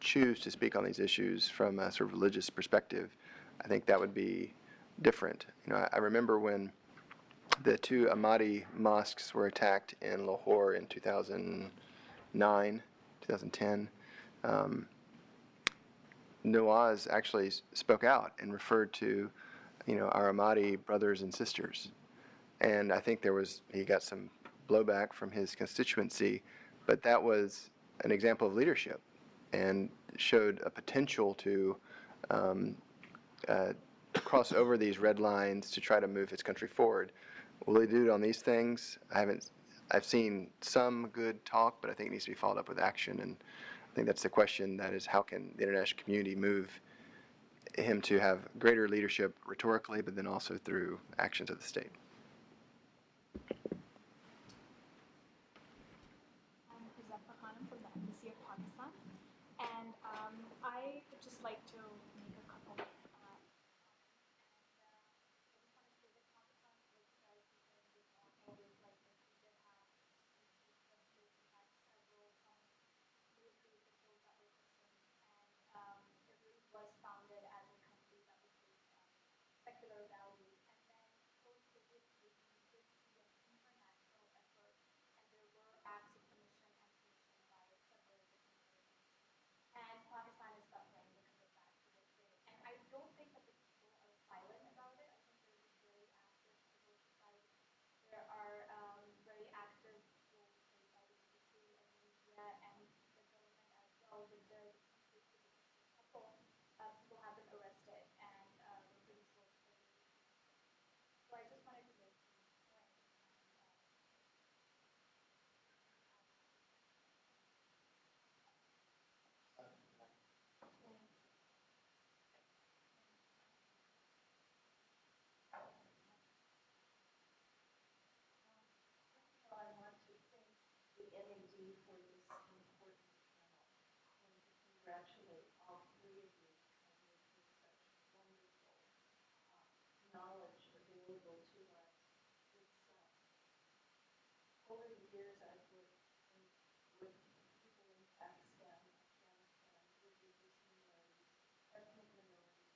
choose to speak on these issues from a sort of religious perspective, I think that would be different. I remember when the two Ahmadi mosques were attacked in Lahore in 2009, 2010. Nawaz actually spoke out and referred to, our Ahmadi brothers and sisters. And I think he got some blowback from his constituency, but that was an example of leadership and showed a potential to cross over these red lines to try to move his country forward. Will they do it on these things? I've seen some good talk, but I think it needs to be followed up with action. And I think that's the question, that is, how can the international community move him to have greater leadership rhetorically, but then also through actions of the state? From the Embassy of Pakistan, and I would just like to make a couple of over the years, I've worked with people in Pakistan, Afghanistan, religious minorities, ethnic minorities.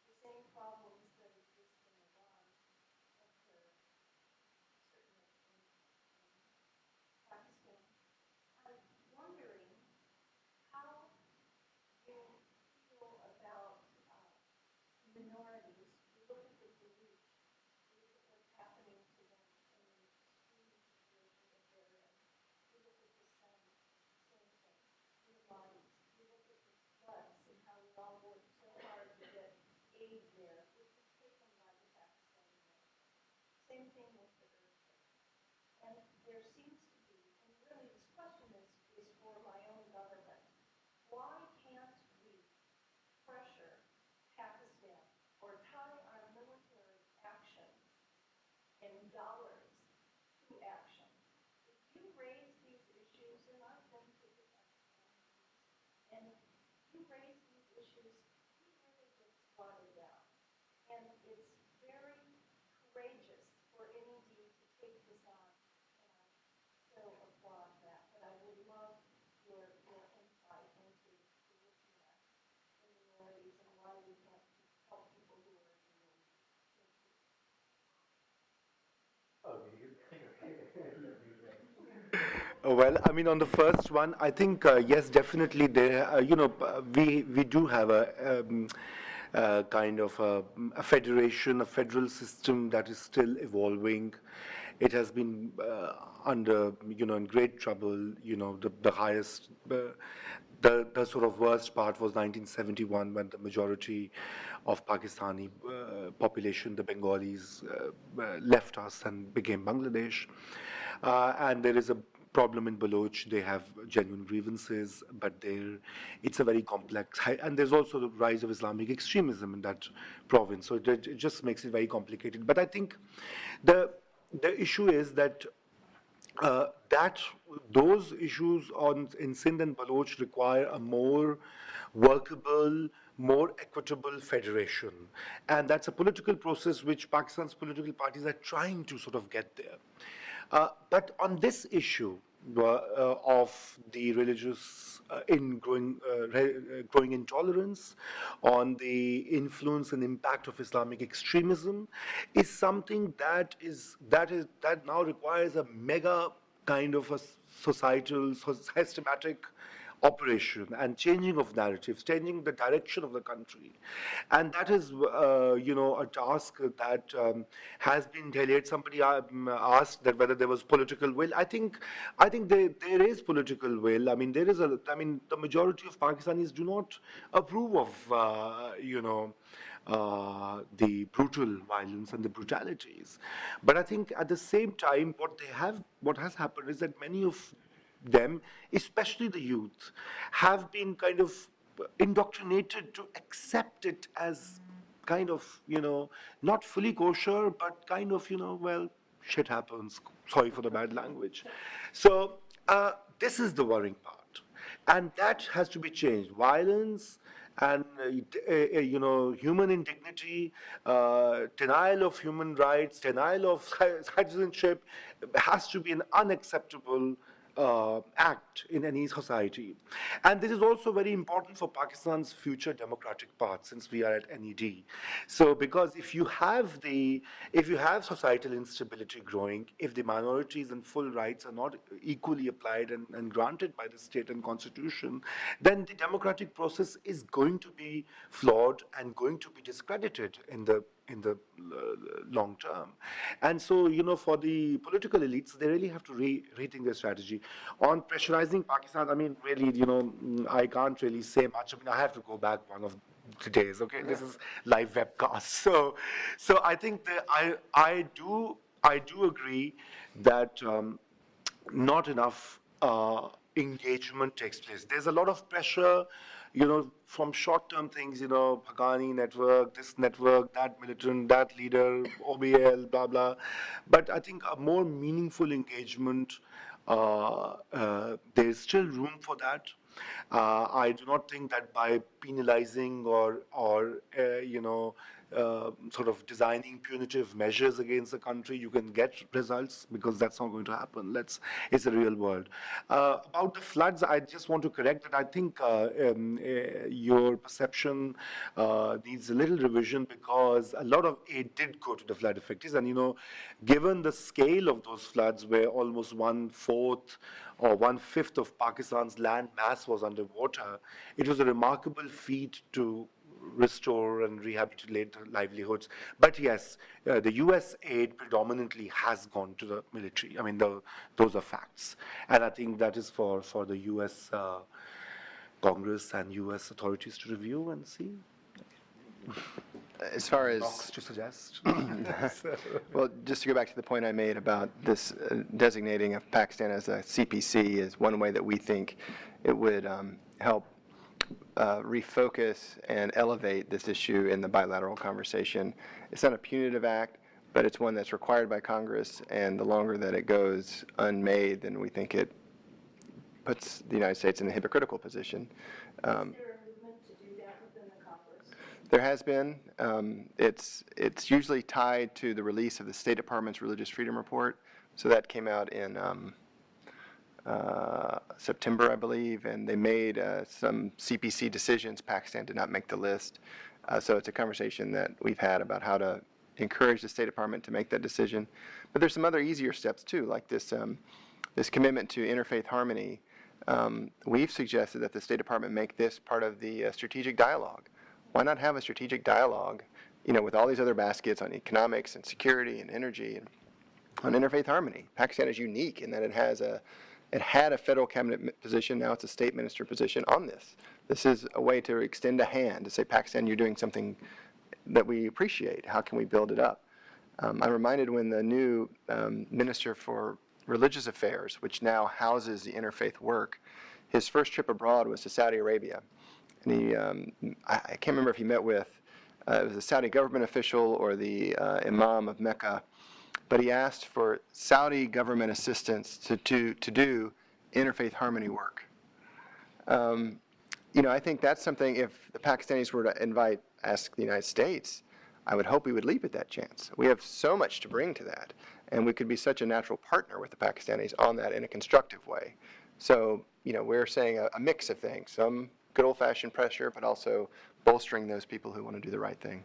The same problems that exist in Iran occur certainly in Pakistan. I'm wondering how you feel about minorities. You look at the Baluch, you look at what's happening to them in the extreme situation that they're in. You look at the Sunni, same thing. Minorities. You look at the floods and how we all worked so hard to get aid there, which was taken by the Pakistani military. Same thing with the earthquake. And there seems to be, and really this question is for my own government. Why can't we pressure Pakistan or tie our military actions in dollars to action? If you raise these issues, and I've been to the Pakistan, and you raise these issues, he really gets watered down. And it's very courageous for NED to take this on, and I so applaud that. But I would love your insight into looking at the minorities and why we can't help people who are in need. Well, I mean, on the first one, I think yes, definitely there. We do have a kind of a federation, a federal system that is still evolving. It has been under, in great trouble. The highest, the sort of worst part was 1971 when the majority of Pakistani population, the Bengalis, left us and became Bangladesh. And there is a problem in Baloch. They have genuine grievances, but it's a very complex. And there's also the rise of Islamic extremism in that province. So it just makes it very complicated. But I think the issue is that that those issues in Sindh and Baloch require a more workable, more equitable federation. And that's a political process which Pakistan's political parties are trying to sort of get there. But on this issue of the religious growing intolerance, on the influence and impact of Islamic extremism, is something that now requires a mega kind of a societal, systematic operation and changing of narratives, changing the direction of the country. And that is, a task that has been delayed. Somebody asked that whether there was political will. I think there is political will. I mean, the majority of Pakistanis do not approve of, the brutal violence and the brutalities. But I think at the same time, what has happened is that many of them, especially the youth, have been kind of indoctrinated to accept it as kind of, not fully kosher, but kind of, well, shit happens. Sorry for the bad language. So this is the worrying part. And that has to be changed. Violence and, human indignity, denial of human rights, denial of citizenship has to be an unacceptable act in any society. And this is also very important for Pakistan's future democratic path, since we are at NED. So because if you have societal instability growing, if the minorities and full rights are not equally applied and granted by the state and constitution, then the democratic process is going to be flawed and going to be discredited in the long term. And so, for the political elites, they really have to rethink their strategy. On pressurizing Pakistan, I mean, really, I can't really say much. I mean, I have to go back one of the days, okay? This is live webcast. So I think that I do agree that not enough engagement takes place. There's a lot of pressure, from short-term things, Haqqani network, this network, that militant, that leader, OBL, blah, blah. But I think a more meaningful engagement, there's still room for that. I do not think that by penalizing or sort of designing punitive measures against the country, you can get results, because that's not going to happen. It's a real world. About the floods, I just want to correct that. I think your perception needs a little revision, because a lot of aid did go to the flood affected. And, given the scale of those floods, where almost 1/4 or 1/5 of Pakistan's land mass was underwater, it was a remarkable feat to restore and rehabilitate livelihoods. But yes, the U.S. aid predominantly has gone to the military. I mean, those are facts. And I think that is for the U.S. Congress and U.S. authorities to review and see. As far Box as, to suggest. well, just to go back to the point I made about this designating of Pakistan as a CPC is one way that we think it would help refocus and elevate this issue in the bilateral conversation. It's not a punitive act, but it's one that's required by Congress, and the longer that it goes unmade, then we think it puts the United States in a hypocritical position. Is there a movement to do that within the Congress? There has been. It's usually tied to the release of the State Department's Religious Freedom Report. So that came out in September, I believe, and they made some CPC decisions. Pakistan did not make the list. So it's a conversation that we've had about how to encourage the State Department to make that decision. But there's some other easier steps too, like this commitment to interfaith harmony. We've suggested that the State Department make this part of the strategic dialogue. Why not have a strategic dialogue, with all these other baskets on economics and security and energy and on interfaith harmony? Pakistan is unique in that it had a federal cabinet position. Now it's a state minister position on this. This is a way to extend a hand to say, Pakistan, you're doing something that we appreciate. How can we build it up? I'm reminded when the new Minister for Religious Affairs, which now houses the interfaith work, his first trip abroad was to Saudi Arabia. And he, I can't remember if he met with, it was a Saudi government official or the Imam of Mecca, but he asked for Saudi government assistance to do interfaith harmony work. I think that's something, if the Pakistanis were to ask the United States, I would hope we would leap at that chance. We have so much to bring to that, and we could be such a natural partner with the Pakistanis on that in a constructive way. So, we're saying a mix of things, some good old-fashioned pressure, but also bolstering those people who want to do the right thing.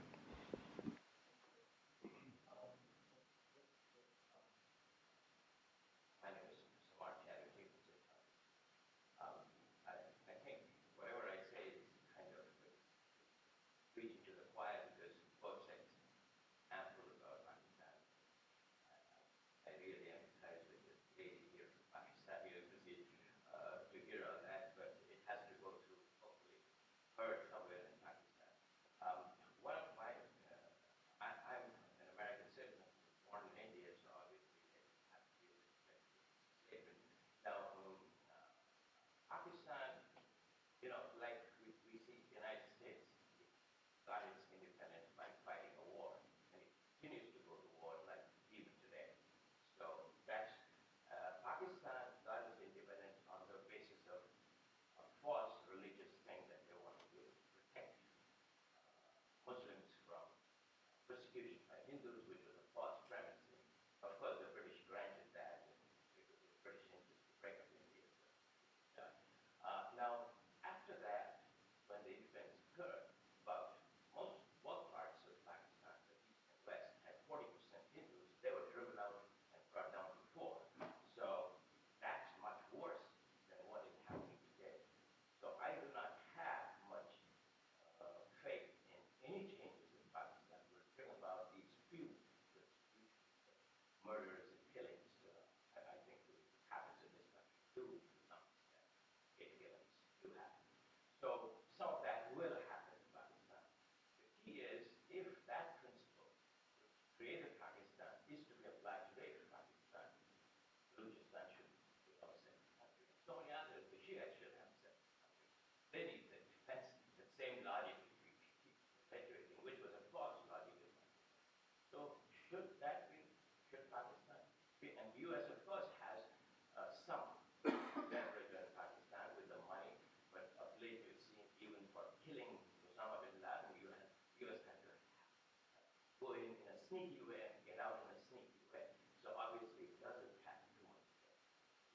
sneaky way and get out in a sneaky way. So obviously it doesn't have too much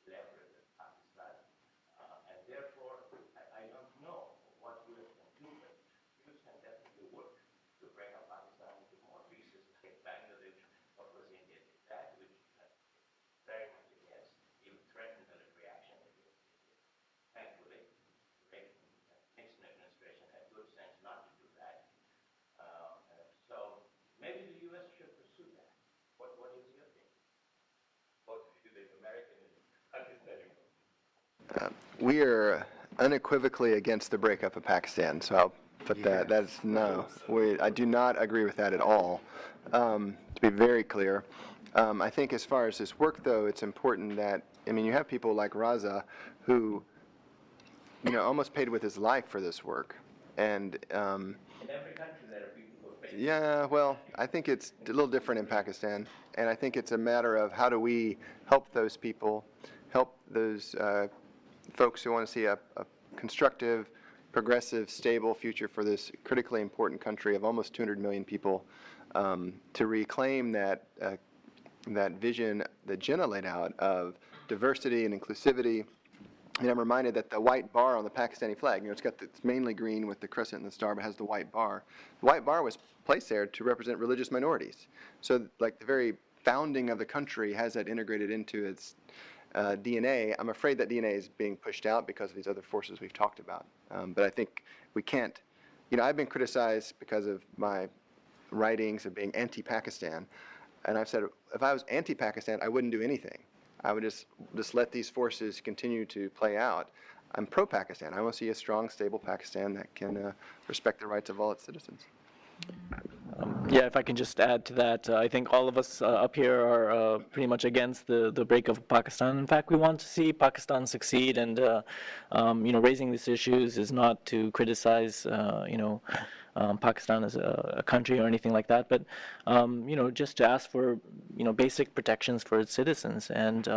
leverage with Pakistan. And therefore, I don't know what US can do, but US can definitely work to bring up Pakistan into more pieces like Bangladesh. Of course, India did that, which very much against, even threatened military action against India. Thankfully, Nixon administration had good sense not to do that. So maybe the U.S. should pursue that. What is your opinion? Both of you, the American and Pakistani. We are unequivocally against the breakup of Pakistan, so I'll put that. That's no. I do not agree with that at all. To be very clear, I think as far as this work, though, it's important that you have people like Raza, who almost paid with his life for this work, and In every country there are people who pay. yeah, well, I think it's a little different in Pakistan, and I think it's a matter of how do we help those people, help those folks who want to see a constructive, progressive, stable future for this critically important country of almost 200 million people, to reclaim that vision that Jinnah laid out of diversity and inclusivity. And I'm reminded that the white bar on the Pakistani flag, it's mainly green with the crescent and the star, but has the white bar. The white bar was placed there to represent religious minorities. So, like, the very founding of the country has that integrated into its DNA. I'm afraid that DNA is being pushed out because of these other forces we've talked about. But I think we can't, I've been criticized because of my writings of being anti-Pakistan. And I've said, if I was anti-Pakistan, I wouldn't do anything. I would just let these forces continue to play out. I'm pro-Pakistan. I want to see a strong, stable Pakistan that can respect the rights of all its citizens. Yeah, if I can just add to that, I think all of us up here are pretty much against the breakup of Pakistan. In fact, we want to see Pakistan succeed, and raising these issues is not to criticize, Pakistan as a country or anything like that, but just to ask for basic protections for its citizens, and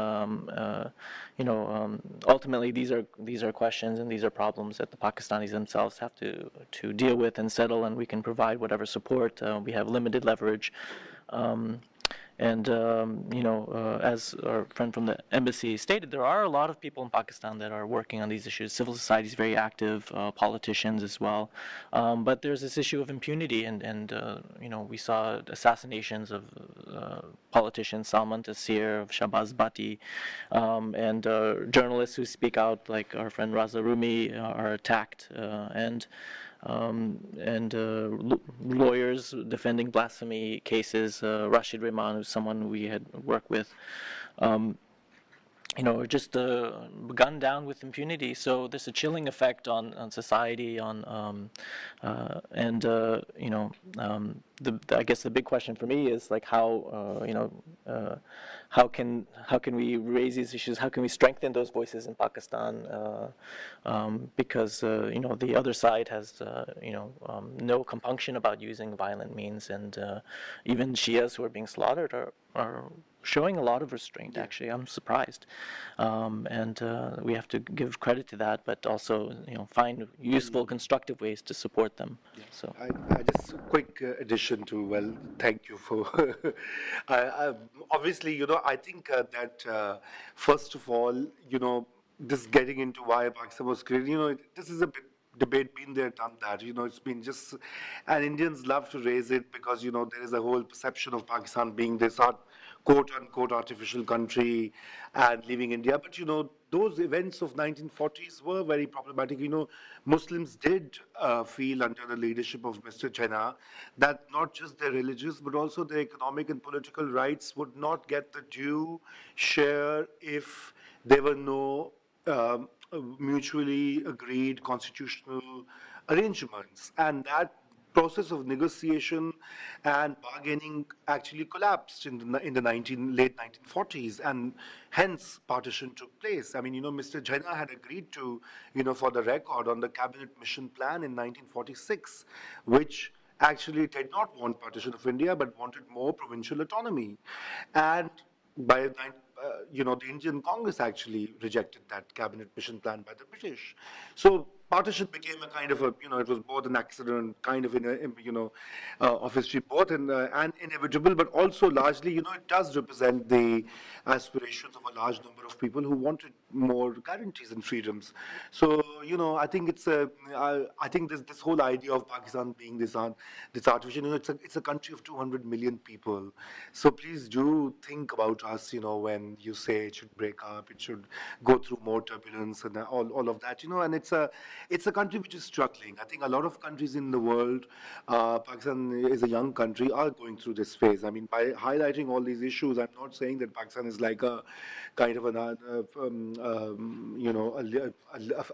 ultimately these are questions and these are problems that the Pakistanis themselves have to deal with and settle, and we can provide whatever support. We have limited leverage. And, as our friend from the embassy stated, there are a lot of people in Pakistan that are working on these issues. Civil society is very active, politicians as well. But there's this issue of impunity, and we saw assassinations of politicians, Salman Taseer, of Shahbaz Bhatti, and journalists who speak out, like our friend Raza Rumi, are attacked, and lawyers defending blasphemy cases, Rashid Rehman, who's someone we had worked with, just gunned down with impunity. So there's a chilling effect on society, I guess the big question for me is like how can we raise these issues? How can we strengthen those voices in Pakistan? Because the other side has no compunction about using violent means, and even Shias who are being slaughtered are showing a lot of restraint. Actually, I'm surprised, and we have to give credit to that, but also find useful, constructive ways to support them. Yeah. So I just a quick addition to, well, thank you for obviously, I think that first of all, this getting into why Pakistan was created, this is a bit debate, been there, done that. It's been just, and Indians love to raise it because, there is a whole perception of Pakistan being this quote unquote artificial country and leaving India. But, those events of 1940s were very problematic. Muslims did feel under the leadership of Mr. Jinnah that not just their religious, but also their economic and political rights would not get the due share if there were no mutually agreed constitutional arrangements. And that process of negotiation and bargaining actually collapsed in the late 1940s, and hence partition took place. Mr. Jinnah had agreed to, for the record, on the cabinet mission plan in 1946, which actually did not want partition of India, but wanted more provincial autonomy. And by the Indian Congress actually rejected that cabinet mission plan by the British. So partition became a kind of a, it was both an accident, kind of, of history, both and inevitable, but also largely, it does represent the aspirations of a large number of people who wanted more guarantees and freedoms. So, I think I think this whole idea of Pakistan being this artificial, it's a country of 200 million people. So please do think about us, when you say it should break up, it should go through more turbulence and all of that, and it's a country which is struggling. I think a lot of countries in the world, Pakistan is a young country, are going through this phase. I mean, by highlighting all these issues, I'm not saying that Pakistan is like a kind of a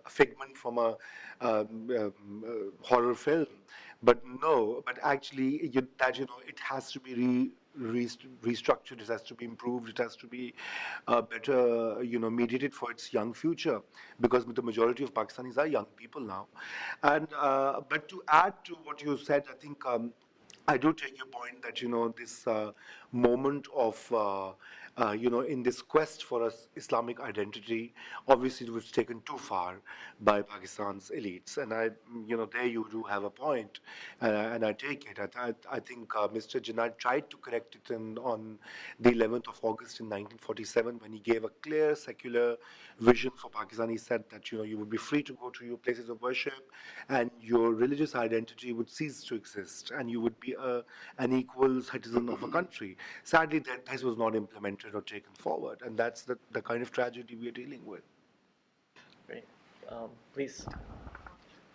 figment from a horror film. But no, but actually, it has to be restructured. It has to be improved. It has to be better, mediated for its young future, because the majority of Pakistanis are young people now. And but to add to what you said, I think. I do take your point that this moment of in this quest for a Islamic identity, obviously it was taken too far by Pakistan's elites, and there you do have a point, and I take it. I think Mr. Jinnah tried to correct it on the 11th of August in 1947 when he gave a clear secular vision for Pakistan. He said that you would be free to go to your places of worship, and your religious identity would cease to exist, and you would be an equal citizen of a country. Sadly, this was not implemented or taken forward, and that's the kind of tragedy we are dealing with. Great. Please.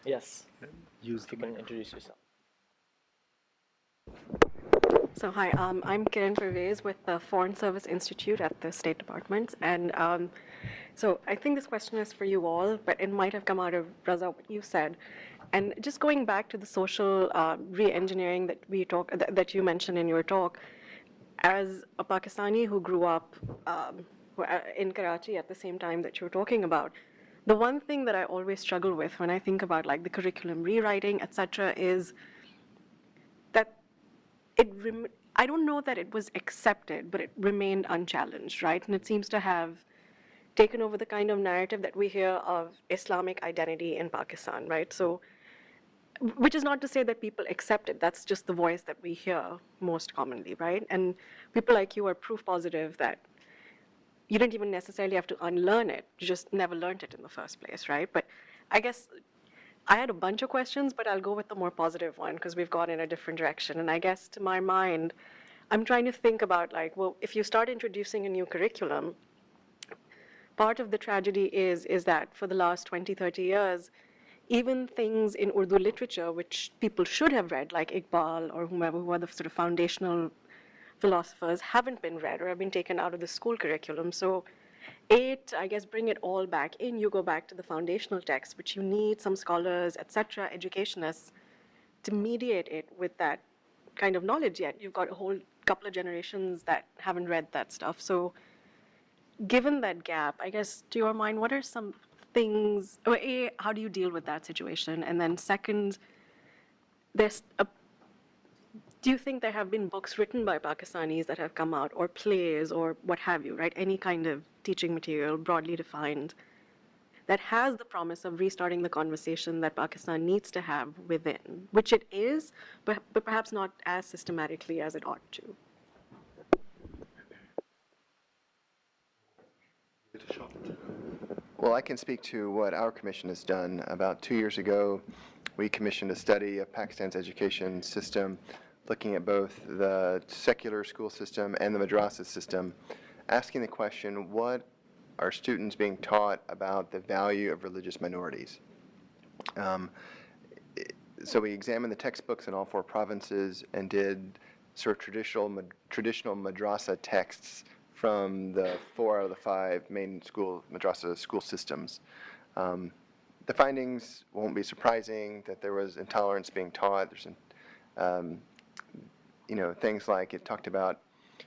Yes. Use if you can introduce yourself. So hi, I'm Kiran Pervez with the Foreign Service Institute at the State Department, and so I think this question is for you all, but it might have come out of Raza what you said, and just going back to the social re-engineering that you mentioned in your talk. As a Pakistani who grew up in Karachi at the same time that you're talking about, the one thing that I always struggle with when I think about like the curriculum rewriting, etc., is that I don't know that it was accepted, but it remained unchallenged, right? And it seems to have taken over the kind of narrative that we hear of Islamic identity in Pakistan, right? So, which is not to say that people accept it. That's just the voice that we hear most commonly, right? And people like you are proof positive that you didn't even necessarily have to unlearn it. You just never learned it in the first place, right? But I guess I had a bunch of questions, but I'll go with the more positive one because we've gone in a different direction. And I guess to my mind, I'm trying to think about like, well, if you start introducing a new curriculum, part of the tragedy is that for the last 20, 30 years, even things in Urdu literature, which people should have read, like Iqbal or whomever, who are the sort of foundational philosophers, haven't been read or have been taken out of the school curriculum. So I guess, bring it all back in. You go back to the foundational text, which you need some scholars, etc., educationists, to mediate it with that kind of knowledge yet. You've got a whole couple of generations that haven't read that stuff. So given that gap, I guess, to your mind, what are some things, or A, how do you deal with that situation? And then second, do you think there have been books written by Pakistanis that have come out, or plays, or what have you, right? Any kind of teaching material, broadly defined, that has the promise of restarting the conversation that Pakistan needs to have within, which it is, but perhaps not as systematically as it ought to. Well, I can speak to what our commission has done. About 2 years ago, we commissioned a study of Pakistan's education system, looking at both the secular school system and the madrasa system, asking the question, what are students being taught about the value of religious minorities? So we examined the textbooks in all 4 provinces and did sort of traditional madrasa texts from the 4 out of the 5 main madrasa school systems. The findings won't be surprising, that there was intolerance being taught. There's things like it talked about,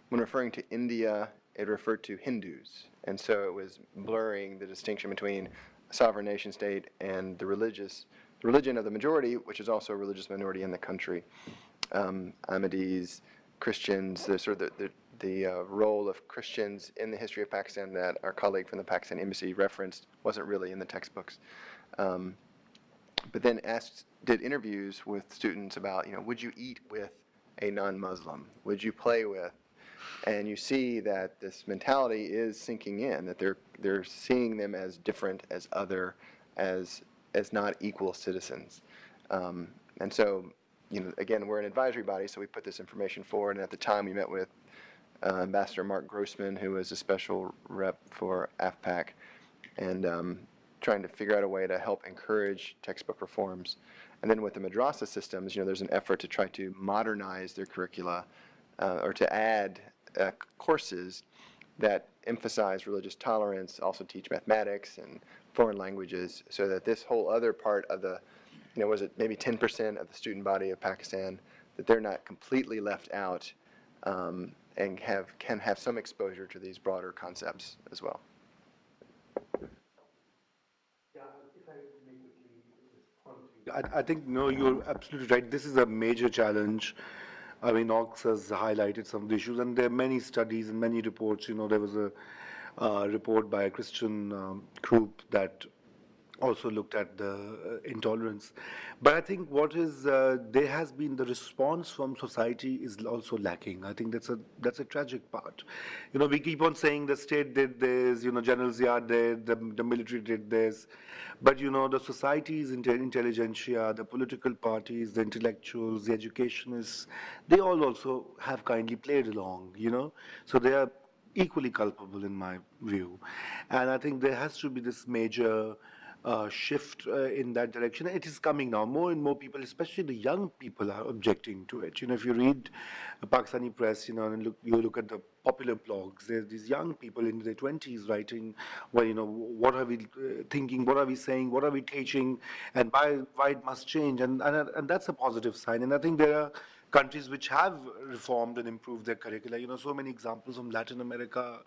when referring to India, it referred to Hindus. And so it was blurring the distinction between a sovereign nation state and the religion of the majority, which is also a religious minority in the country. Ahmadis, Christians, the role of Christians in the history of Pakistan that our colleague from the Pakistan embassy referenced wasn't really in the textbooks. but then did interviews with students about, would you eat with a non-Muslim? Would you play with? And you see that this mentality is sinking in, that they're seeing them as different, as other, as not equal citizens. And so, again, we're an advisory body, so we put this information forward. And at the time, we met with Ambassador Mark Grossman, who was a special rep for AFPAC, and trying to figure out a way to help encourage textbook reforms. And then with the madrasa systems, there's an effort to try to modernize their curricula or to add courses that emphasize religious tolerance, also teach mathematics and foreign languages, so that this whole other part of the, was it maybe 10% of the student body of Pakistan, that they're not completely left out and can have some exposure to these broader concepts as well. I think, no, you're absolutely right. This is a major challenge. I mean, Ox has highlighted some of the issues, and there are many studies and many reports. There was a report by a Christian group that also looked at the intolerance. But I think what is there has been the response from society is also lacking. I think that's a tragic part. We keep on saying the state did this, General Zia did, the military did this, but the societies, intelligentsia, the political parties, the intellectuals, the educationists, they all also have kindly played along. So they are equally culpable in my view, and I think there has to be this major shift in that direction. It is coming now. More and more people, especially the young people, are objecting to it. If you read Pakistani press, and you look at the popular blogs, there's these young people in their 20s writing, well, what are we thinking, what are we saying, what are we teaching, and why it must change, and that's a positive sign. And I think there are countries which have reformed and improved their curricula. So many examples from Latin America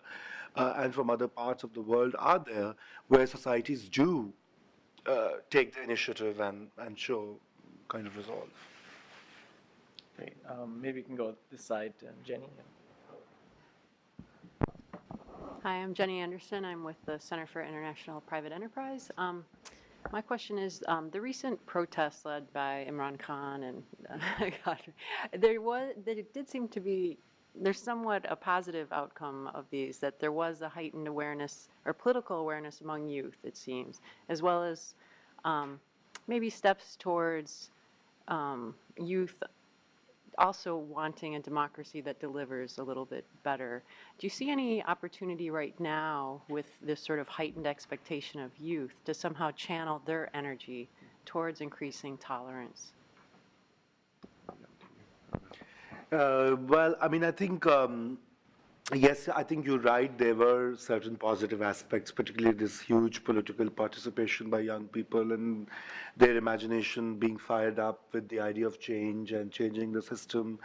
and from other parts of the world are there where societies do take the initiative and show kind of resolve. Great. Maybe we can go this side, Jenny. Hi, I'm Jenny Anderson. I'm with the Center for International Private Enterprise. My question is, the recent protests led by Imran Khan and there did seem to be, there's somewhat a positive outcome of these, that there was a heightened awareness or political awareness among youth, it seems, as well as maybe steps towards youth also wanting a democracy that delivers a little bit better. Do you see any opportunity right now with this sort of heightened expectation of youth to somehow channel their energy towards increasing tolerance? Well, I mean, I think, yes, I think you're right. There were certain positive aspects, particularly this huge political participation by young people and their imagination being fired up with the idea of change and changing the system.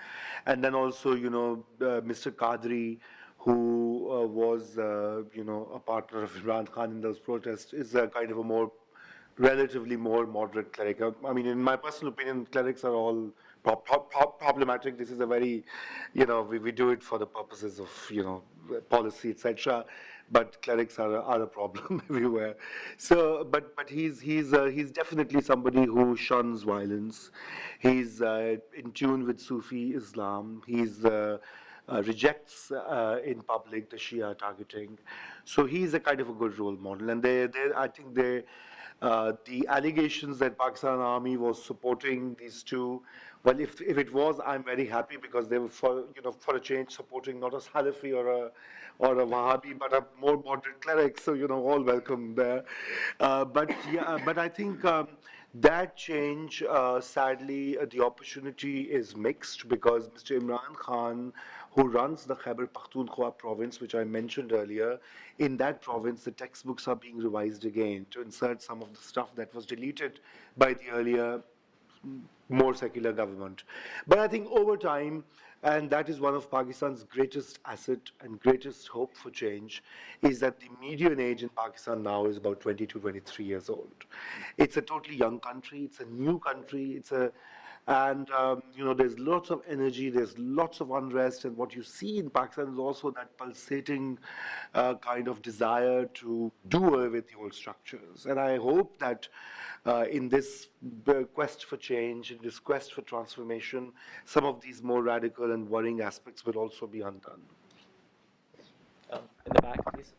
And then also, Mr. Qadri, who was, a partner of Imran Khan in those protests, is a kind of a relatively more moderate cleric. I mean, in my personal opinion, clerics are all problematic. This is a very, we do it for the purposes of, policy, etc. But clerics are a problem everywhere. So, but he's definitely somebody who shuns violence. He's in tune with Sufi Islam. He's rejects in public the Shia targeting. So he's a kind of a good role model. And I think the allegations that Pakistan Army was supporting these two, well, if it was, I'm very happy, because they were for a change supporting not a Salafi or a Wahhabi, but a more moderate cleric. So all welcome there. But I think that change, sadly, the opportunity is mixed, because Mr. Imran Khan, who runs the Khyber Pakhtunkhwa province, which I mentioned earlier, in that province, the textbooks are being revised again to insert some of the stuff that was deleted by the earlier, more secular government. But I think over time, and that is one of Pakistan's greatest asset and greatest hope for change, is that the median age in Pakistan now is about 22, 23 years old. It's a totally young country. It's a new country. And there's lots of energy, there's lots of unrest, and what you see in Pakistan is also that pulsating kind of desire to do away with the old structures. And I hope that in this quest for change, in this quest for transformation, some of these more radical and worrying aspects will also be undone. In the back, please.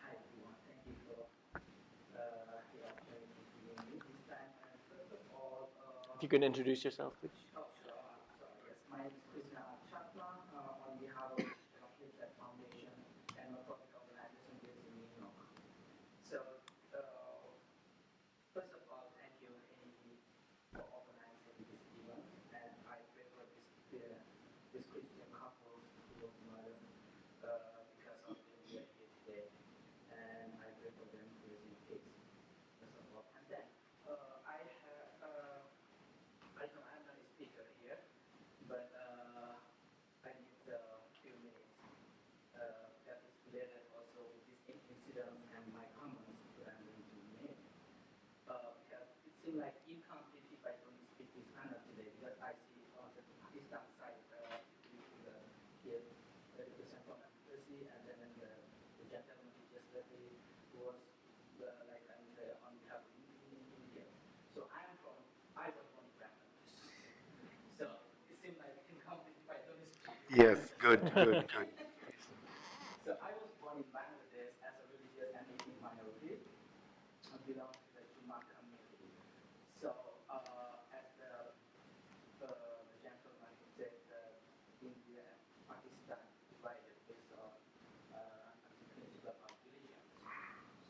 Hi, everyone. Thank you for the opportunity to be in this time. And first of all, If you could introduce yourself, please. oh, sure. Sorry. Yes, my name is Krishna Chapman on behalf of the Hillside Foundation and a public organization based in New York. So, first of all, thank you, Amy, for organizing this event. And I pray for this Christian couple who was murdered because of the here today. And I pray for them to receive peace. First of all, and then I have I know I'm not a speaker here, but I need a few minutes that is related also with this incident and my comments that I'm going to make. Because it seems like incomplete if I don't speak this panel today, because I see on the Pakistan side, here, the representative from embassy, and then the gentleman who just left was like on behalf of India. So I was born in Bangladesh. So it seemed like incomplete if I don't speak. Yes, good, good, good. So I was born in Bangladesh as a religious and ethnic minority. I belong to the Juma community. So as the gentleman who said India and Pakistan divided based on the principle of religion.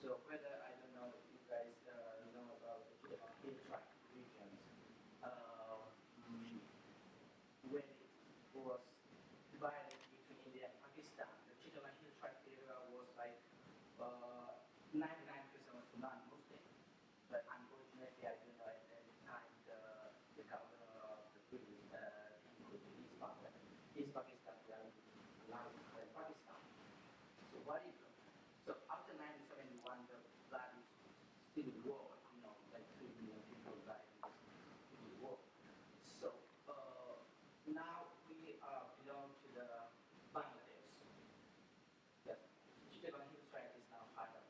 So whether I don't know if you guys know about the Hittite regions, when it was divided between India and Pakistan, the Chittagong Hill Tract area was like 99% was non-Muslim. But unfortunately, I don't know at the time the governor of the British included East Pakistan, where now is current Pakistan. So what if? So after 1971, the bloody civil war, like 3 million people died in the civil war. So now we belong to the Bangladesh. The Chittagong Hill Tract is now part of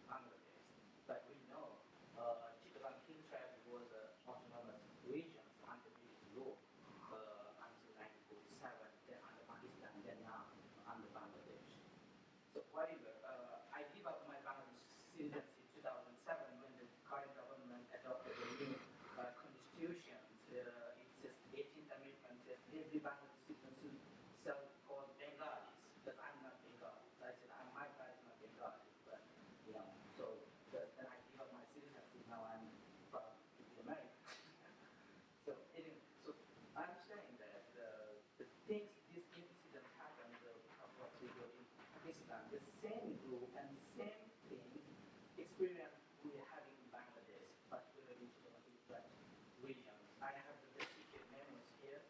Bangladesh. But we know Chittagong Hill Tract was an autonomous region under British law until 1947, then under Pakistan, then now under Bangladesh. So whatever, I give up my Bangladesh citizenship in 2007 when the current government adopted the new constitution. It says 18th Amendment says every Bangladesh citizen shall call Bengalis, but I'm not Bengali. So I said my blood is not Bengali, but so then I give up my citizenship. Now I'm from America. So I'm saying that the things, these incidents happen, particularly in Pakistan, the same group and same thing experience we are having in Bangladesh, particularly in the regions. I have the secret memos here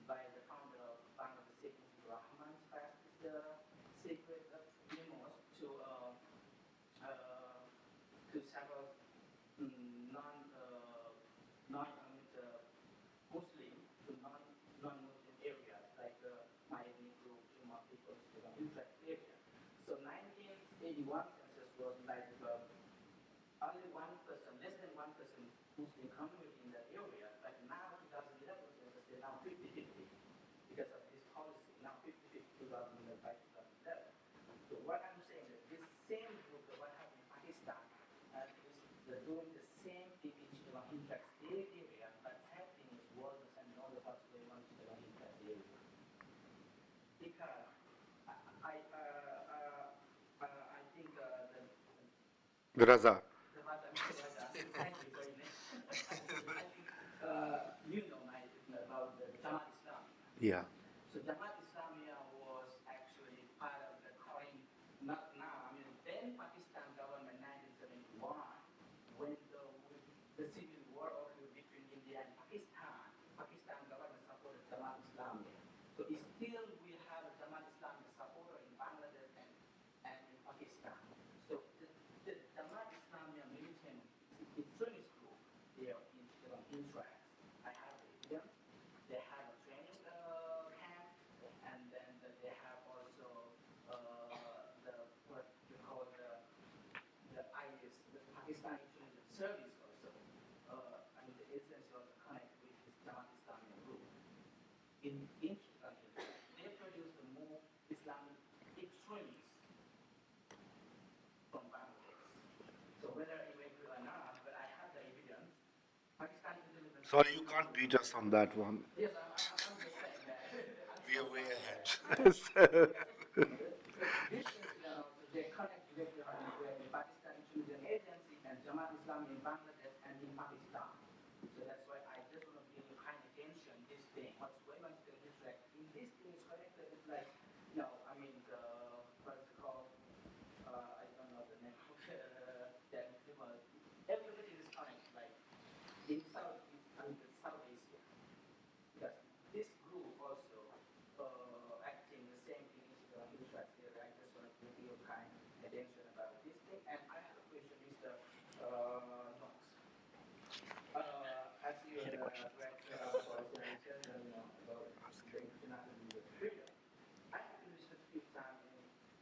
by the founder of Bangladesh, Sheikh Mujibur Rahman, passed the secret memos to several non Muslim to non-Muslim areas like my ethnic group, Juma people, Utrecht area. So 1981 census was like only 1%, less than 1% Muslim community in that area. But now 2011 census is now 50-50 because of this policy. Now 50-50 2011 by 2011. So what I'm saying is this same group that what happened in Pakistan is doing the same thing in Chittagong Hill Tract area, but same thing is worse and all the what's going on in Chittagong Hill Tract area. Because I think The Raza. thank you very much. I think you know about the Jamaat Islam. Yeah. So Jamaat Islamiyah was actually part of the current, not now, then Pakistan government 1971, when the civil war occurred between India and Pakistan, Pakistan government supported Jamaat Islamiyah. So still we have a Jamaat Islamiyah supporter in Bangladesh and in Pakistan. So the Jamaat Islamiyah militant extremist group in they produce the more Islamic extremists from Bangladesh. So whether you agree or not, but I have the evidence. Pakistan intelligence. Sorry, you can't beat us on that one. Yes, I'm just saying that. We are way ahead. So this incident also, they connect directly with the Pakistan Intelligence Agency and Jamaat Islami in Bangladesh and in Pakistan. So that's why I just want to bring you kind of attention this thing. What's going on still is like, in this thing is connected, it's like, no, I mean, what is it called? I don't know the name of that river. Everything is connected, like, in South Asia. Because this group also acting the same thing is here. I just want to give you kind attention about this thing. And I have a question, Mr. Knox. As you director of policy and research, about the international freedom, I have been research few times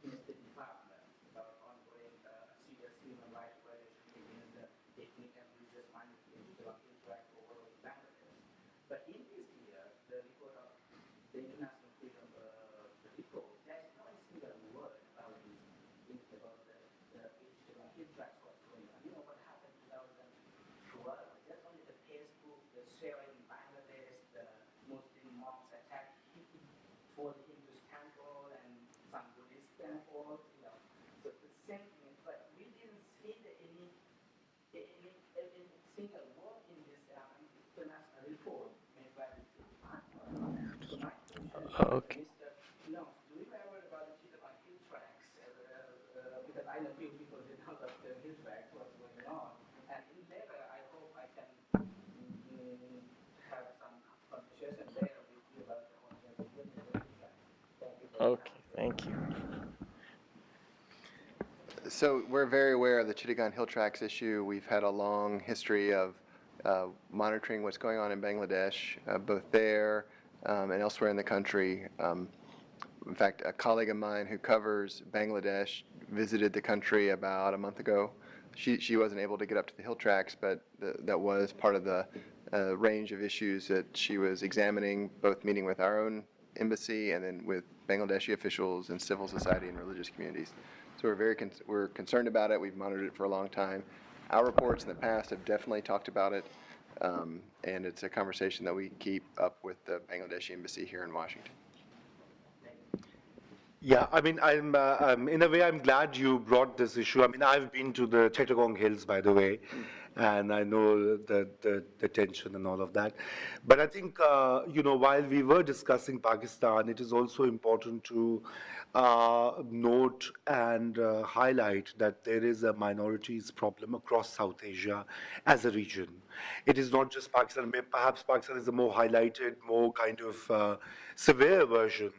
in the State Department about ongoing serious human rights violations against the ethnic and religious minorities in Iraq over Bangladesh. But in this year, the report of the International Freedom report, there's no single word about this, about the human rights, what's going on. You know what happened in 2012? Just only the Facebook, the sharing in Bangladesh, the Muslim monks attacked for the Hindu temple and some Buddhist temples, So the same thing, but we didn't see any single word in this international report made by the State Department. So my question is, Okay. Mr. No, do you ever about the Chittagong hill tracks? Because I know few people did not know the hill tracks, what's going on. And in later, I hope I can have some conversation there with you about what you're doing in the hill tracks. Thank you very much. Okay, thank you. So we're very aware of the Chittagong Hill Tracks issue. We've had a long history of monitoring what's going on in Bangladesh, both there and elsewhere in the country. In fact, a colleague of mine who covers Bangladesh visited the country about a month ago. She wasn't able to get up to the hill tracks, but that was part of the range of issues that she was examining, both meeting with our own embassy and then with Bangladeshi officials and civil society and religious communities. So we're concerned about it. We've monitored it for a long time. Our reports in the past have definitely talked about it, and it's a conversation that we keep up with the Bangladeshi embassy here in Washington. Yeah, I mean, I'm in a way, I'm glad you brought this issue. I mean, I've been to the Chittagong Hills, by the way, and I know the tension and all of that. But I think, while we were discussing Pakistan, it is also important to note and highlight that there is a minorities problem across South Asia as a region. It is not just Pakistan. Perhaps Pakistan is a more highlighted, more kind of severe version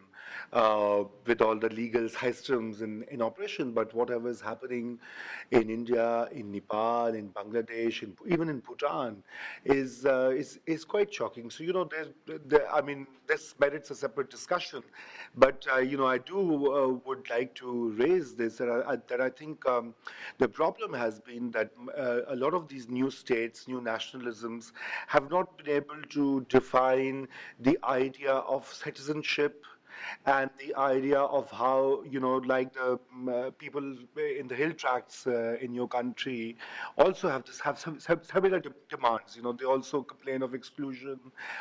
with all the legal systems in operation, but whatever is happening in India, in Nepal, in Bangladesh, even in Bhutan, is quite shocking. So I mean, this merits a separate discussion, but I do would like to raise this that I think the problem has been that a lot of these new states, new nationalisms, have not been able to define the idea of citizenship and the idea of how, like the people in the hill tracts in your country also have some similar demands. They also complain of exclusion,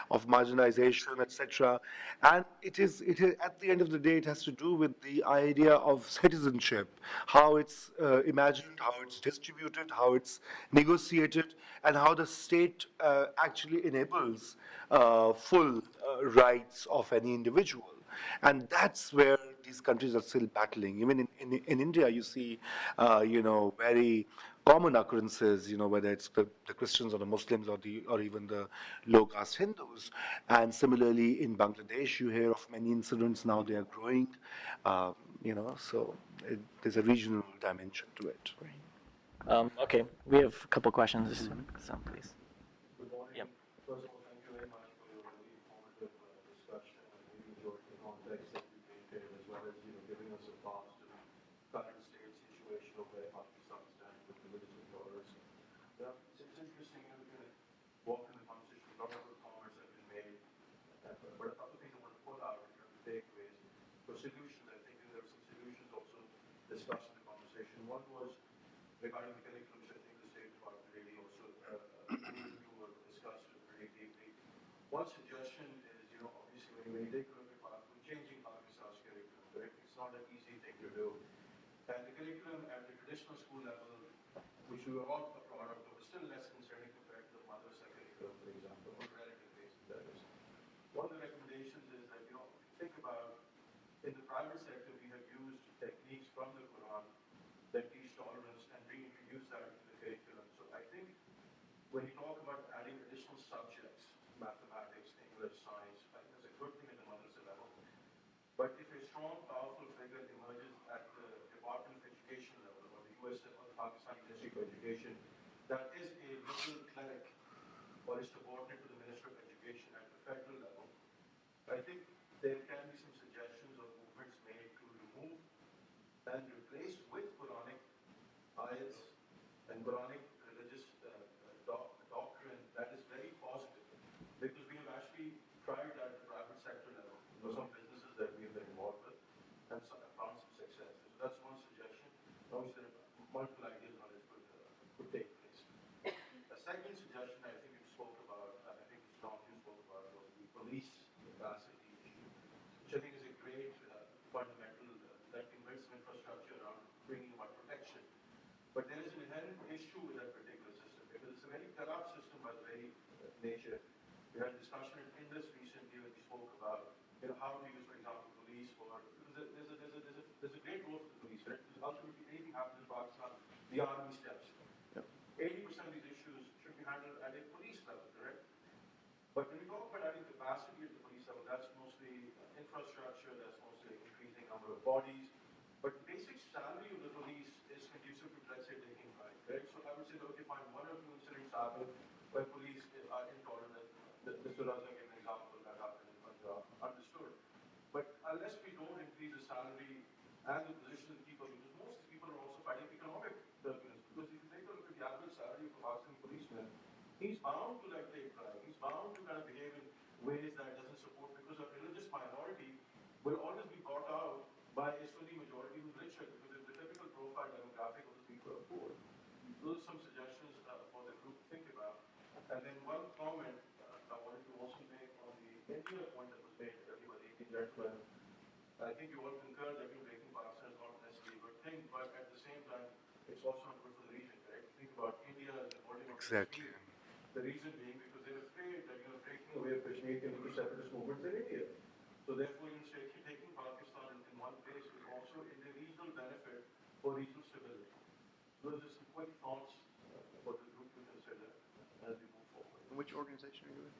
of marginalization, etc. And it is at the end of the day, it has to do with the idea of citizenship, how it's imagined, how it's distributed, how it's negotiated, and how the state actually enables full rights of any individual. And that's where these countries are still battling. Even in India, you see, very common occurrences, whether it's the Christians or the Muslims or even the low caste Hindus. And similarly, in Bangladesh, you hear of many incidents now. They are growing, so there's a regional dimension to it. Okay, we have a couple questions. So, please. Good morning. Yep. First of all, thank you very much for your really informative discussion. I really enjoyed the context that you painted, as well as giving us a path to current state situation of where Pakistan stands with religious intolerance. It's interesting, walk in the conversation. A lot of good comments have been made, but a couple of things I takeaways. For solutions, I think there were some solutions also discussed in the conversation. One was regarding the curriculum, which I think the State Department really also alluded to or discussed pretty deeply. One suggestion is, obviously when you take a look at we're changing Pakistan's curriculum, correct? It's not an easy thing to do. And the curriculum at the traditional school level, which we were all a product of, is still less concerning compared to the madrasa curriculum, for example, on a relative basis, that is. One of the recommendations is that, think about, in the private sector, we have used techniques from the Quran that teach tolerance and reintroduce that into the curriculum. So I think when you talk about adding additional subjects, mathematics, English, science, I think that's a good thing at the madrasa level. But if a strong, powerful figure emerges at the Department of Education level, or the US or the Pakistani Ministry of Education, that is a liberal cleric or is subordinate to the Minister of Education at the federal level, I think there can be some suggestions or movements made to remove and replace with Quranic ayats and Quranic religious doctrine that is very positive. Because we have actually tried that at the private sector level. There are some businesses that we have been involved with and found some success. So that's one suggestion. Obviously, there are multiple ideas on it could take place. A second suggestion I think you spoke about, I think Tom, you spoke about, was the police capacity issue, which I think is a great fundamental that invites some infrastructure around bringing about protection. But there is an inherent issue with that particular system because it's a very corrupt system by the very nature. We had a discussion in this recently when we spoke about how to use, for example, police for because there's a great role for the police, right? Because ultimately anything happens in Pakistan, the army steps. 80% of these issues should be handled at a police level, correct? But when we talk about adding capacity at the police level, that's mostly infrastructure, that's mostly increasing number of bodies. But the basic salary of the police is conducive to, let's say, taking crime, correct? So I would say that, okay, fine, one or two incidents happen where police are intolerant. Mr. Raza gave an example that happened in Punjab, understood. But unless we don't increase the salary and the position of the people, because most of the people are also fighting economic turbulence. Because if you take a look at the average salary of a Pakistani policeman, he's bound to take crime. He's bound to behave in ways that doesn't support because a religious minority will always be bought out by a Sunni majority who's richer because the typical profile demographic of the people are poor. Those are some suggestions for the group to think about. And then one comment I wanted to also make on the India point that was made earlier by the 18th gentleman. I think you all concur that breaking Pakistan is not necessarily a good thing, but at the same time, it's also not good for the region, correct? Think about India as a holding of Exactly. Kashmir. The reason being because they're afraid that breaking away of Kashmir can lead to separatist movements in India. So therefore, taking Pakistan in one place is also in the regional benefit for regional stability. So those are some quick thoughts for the group to consider as we move forward. And which organization are you with?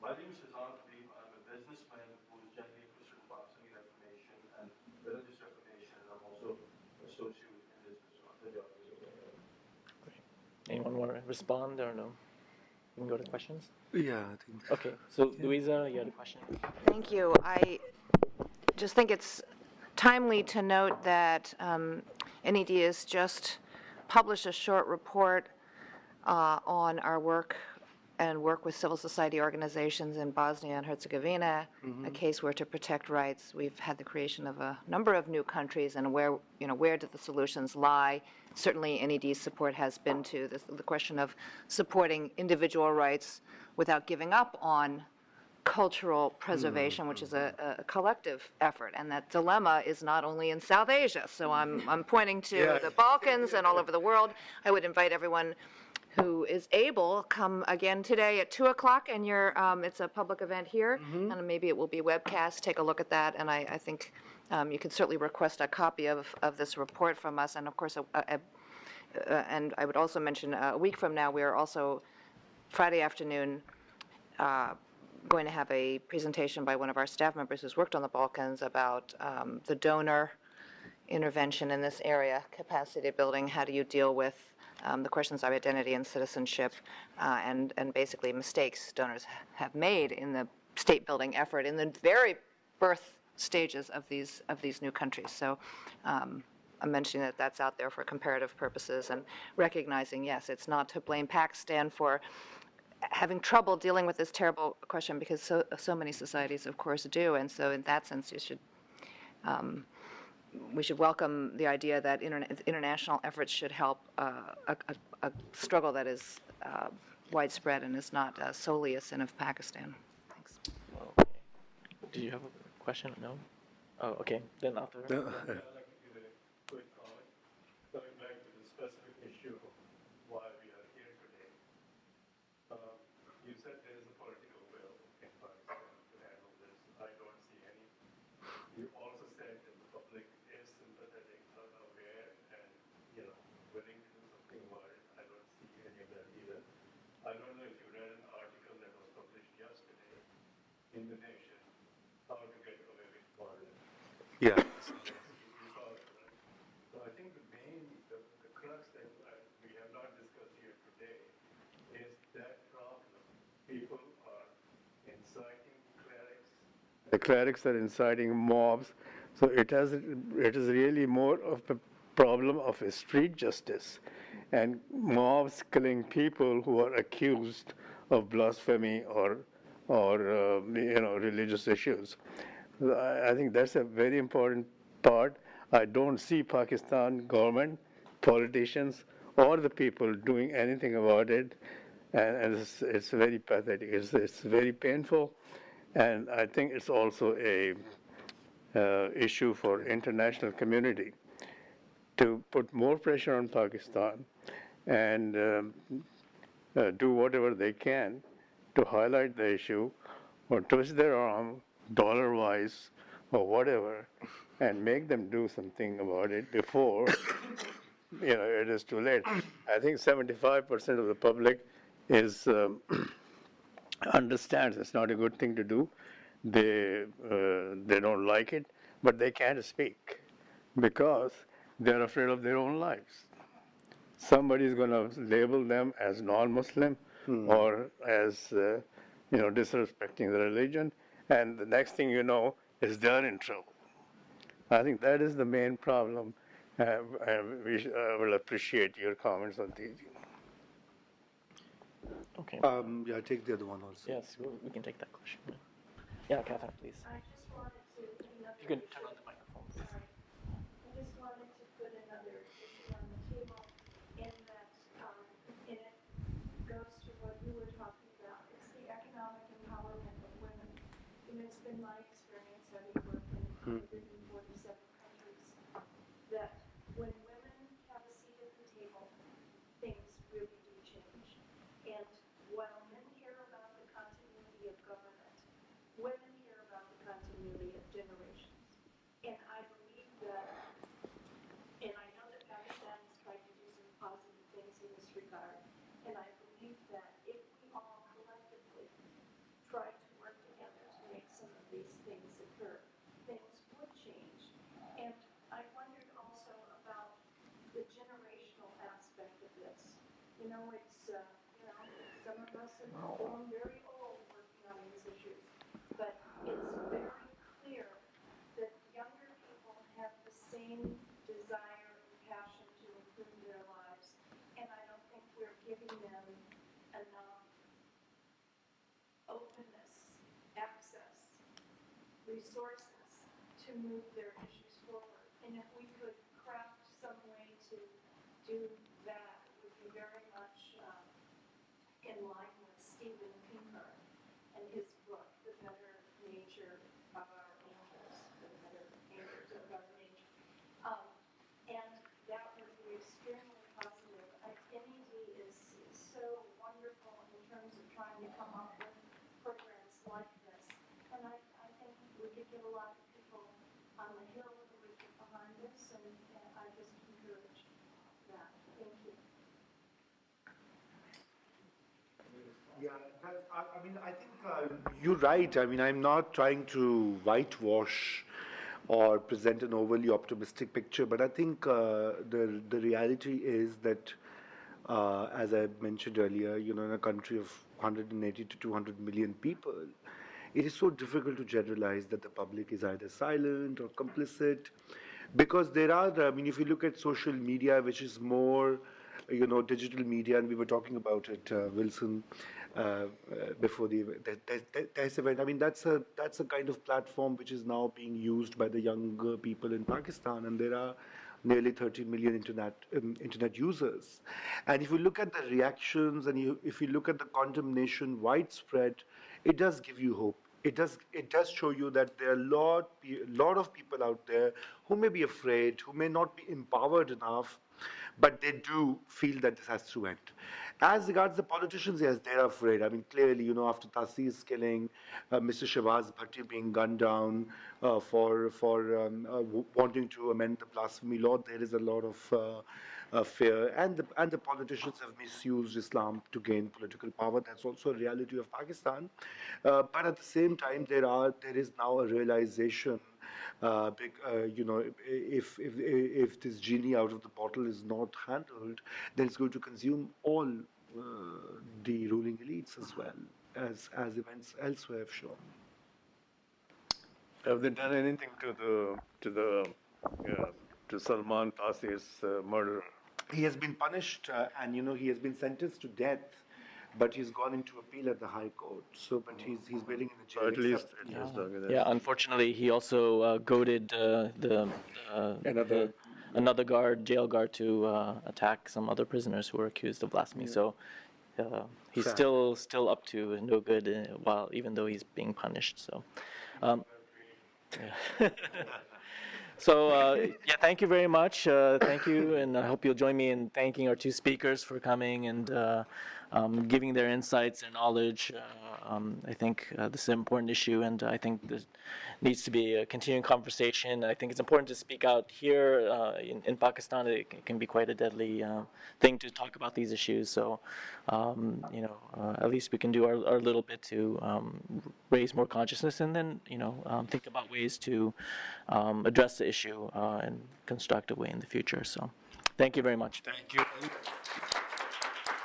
My name is Hazaras. I'm a businessman who is generally interested in Pakistani reformation and religious reformation, and I'm also associated in this job. Anyone want to respond or no? We can go to questions. Yeah, I think. Okay, so Louisa, you had a question. Thank you. I just think it's timely to note that NED has just published a short report on our work with civil society organizations in Bosnia and Herzegovina, a case where to protect rights, we've had the creation of a number of new countries, and where do the solutions lie? Certainly, NED's support has been to the question of supporting individual rights without giving up on cultural preservation, which is a collective effort, and that dilemma is not only in South Asia. So I'm pointing to the Balkans and all over the world. I would invite everyone who is able, come again today at 2 o'clock, and it's a public event here, and maybe it will be webcast. Take a look at that, and I think you can certainly request a copy of this report from us. And of course, and I would also mention a week from now, we are also Friday afternoon going to have a presentation by one of our staff members who's worked on the Balkans about the donor intervention in this area, capacity building. How do you deal with the questions of identity and citizenship, and basically mistakes donors have made in the state building effort in the very birth stages of these new countries. So I'm mentioning that that's out there for comparative purposes, and recognizing, yes, it's not to blame Pakistan for having trouble dealing with this terrible question because so many societies, of course, do. And so in that sense, we should welcome the idea that international efforts should help a struggle that is widespread and is not solely a sin of Pakistan. Thanks. Okay. Did you have a question? No? Oh, okay. Then after. I'd like to give a quick comment. Coming back to the specific issue of why we are here today. You said there is a political will in Pakistan to handle this. I don't see any. You also said that the public is sympathetic, aware, and willing to do something about it. I don't see any of that either. I don't know if you read an article that was published yesterday in the Nation, how to get away with murder. Yeah. You saw it, right? So I think the crux that we have not discussed here today is that problem. People are inciting clerics. The clerics are inciting mobs. So it is really more of a problem of a street justice and mobs killing people who are accused of blasphemy or religious issues. I think that's a very important part. I don't see Pakistan government, politicians, or the people doing anything about it, and it's very pathetic. It's very painful, and I think it's also a issue for international community to put more pressure on Pakistan and do whatever they can to highlight the issue or twist their arm dollar-wise or whatever and make them do something about it before it is too late. I think 75% of the public is understands it's not a good thing to do. They don't like it, but they can't speak because they're afraid of their own lives. Somebody is going to label them as non-Muslim or as disrespecting the religion, and the next thing you know is they're in trouble. I think that is the main problem. I will appreciate your comments on these. Okay. Yeah, take the other one also. Yes, we can take that question. Yeah, Catherine, please. I just wanted to, You can turn on the microphone, please. sorry. I just wanted to put another issue on the table in that, and it goes to what you were talking about. It's the economic empowerment of women. And it's been my experience, having worked in 147 countries, that when women have a seat at the table, things really do change. And while men care about the continuity of government, women care about the continuity of generations. And I believe that, and I know that Pakistan has tried to do some positive things in this regard, and I believe that if we all collectively try to work together to make some of these things occur, things would change. And I wondered also about the generational aspect of this. Some of us have grown very old working on these issues, but it's very clear that younger people have the same desire and passion to improve their lives, and I don't think we're giving them enough openness, access, resources to move their issues forward. And if we could craft some way to do that, it would be very much in line with Stephen Pinker and his book, The Better Nature of Our Angels, The Better Angels of Our Nature. And that would be extremely positive. NED is so wonderful in terms of trying to come up with programs like this. And I think we could get a lot of people on the Hill who would get behind this, and I just encourage that. Thank you. Yeah, I mean, I think you're right. I mean, I'm not trying to whitewash or present an overly optimistic picture, but I think the reality is that, as I mentioned earlier, in a country of 180 to 200 million people, it is so difficult to generalize that the public is either silent or complicit, because there are, I mean, if you look at social media, which is more digital media, and we were talking about it, Wilson, before this event. I mean, that's a kind of platform which is now being used by the younger people in Pakistan, and there are nearly 30 million internet users. And if you look at the reactions and if you look at the condemnation widespread, it does give you hope. It does show you that there are lot of people out there who may be afraid, who may not be empowered enough, but they do feel that this has to end. As regards the politicians, yes, they're afraid. I mean, clearly, after Taseer's killing, Mr. Shahbaz Bhatti being gunned down for wanting to amend the blasphemy law, there is a lot of fear, and the politicians have misused Islam to gain political power. That's also a reality of Pakistan. But at the same time, there is now a realization. If this genie out of the bottle is not handled, then it's going to consume all the ruling elites as well, as events elsewhere have shown. Have they done anything to Salman Taseer's murder? He has been punished, and he has been sentenced to death, but he's gone into appeal at the High Court. So, but he's waiting in the jail. At least, yeah. Unfortunately, he also goaded another jail guard, to attack some other prisoners who were accused of blasphemy. Yeah. So he's still up to no good, even though he's being punished. So. Yeah. So, thank you very much. Thank you, and I hope you'll join me in thanking our two speakers for coming and giving their insights and knowledge. I think this is an important issue, and I think there needs to be a continuing conversation. I think it's important to speak out here in Pakistan. It can be quite a deadly thing to talk about these issues. So, at least we can do our little bit to raise more consciousness, and then think about ways to address the issue in a constructive way in the future. So, thank you very much. Thank you.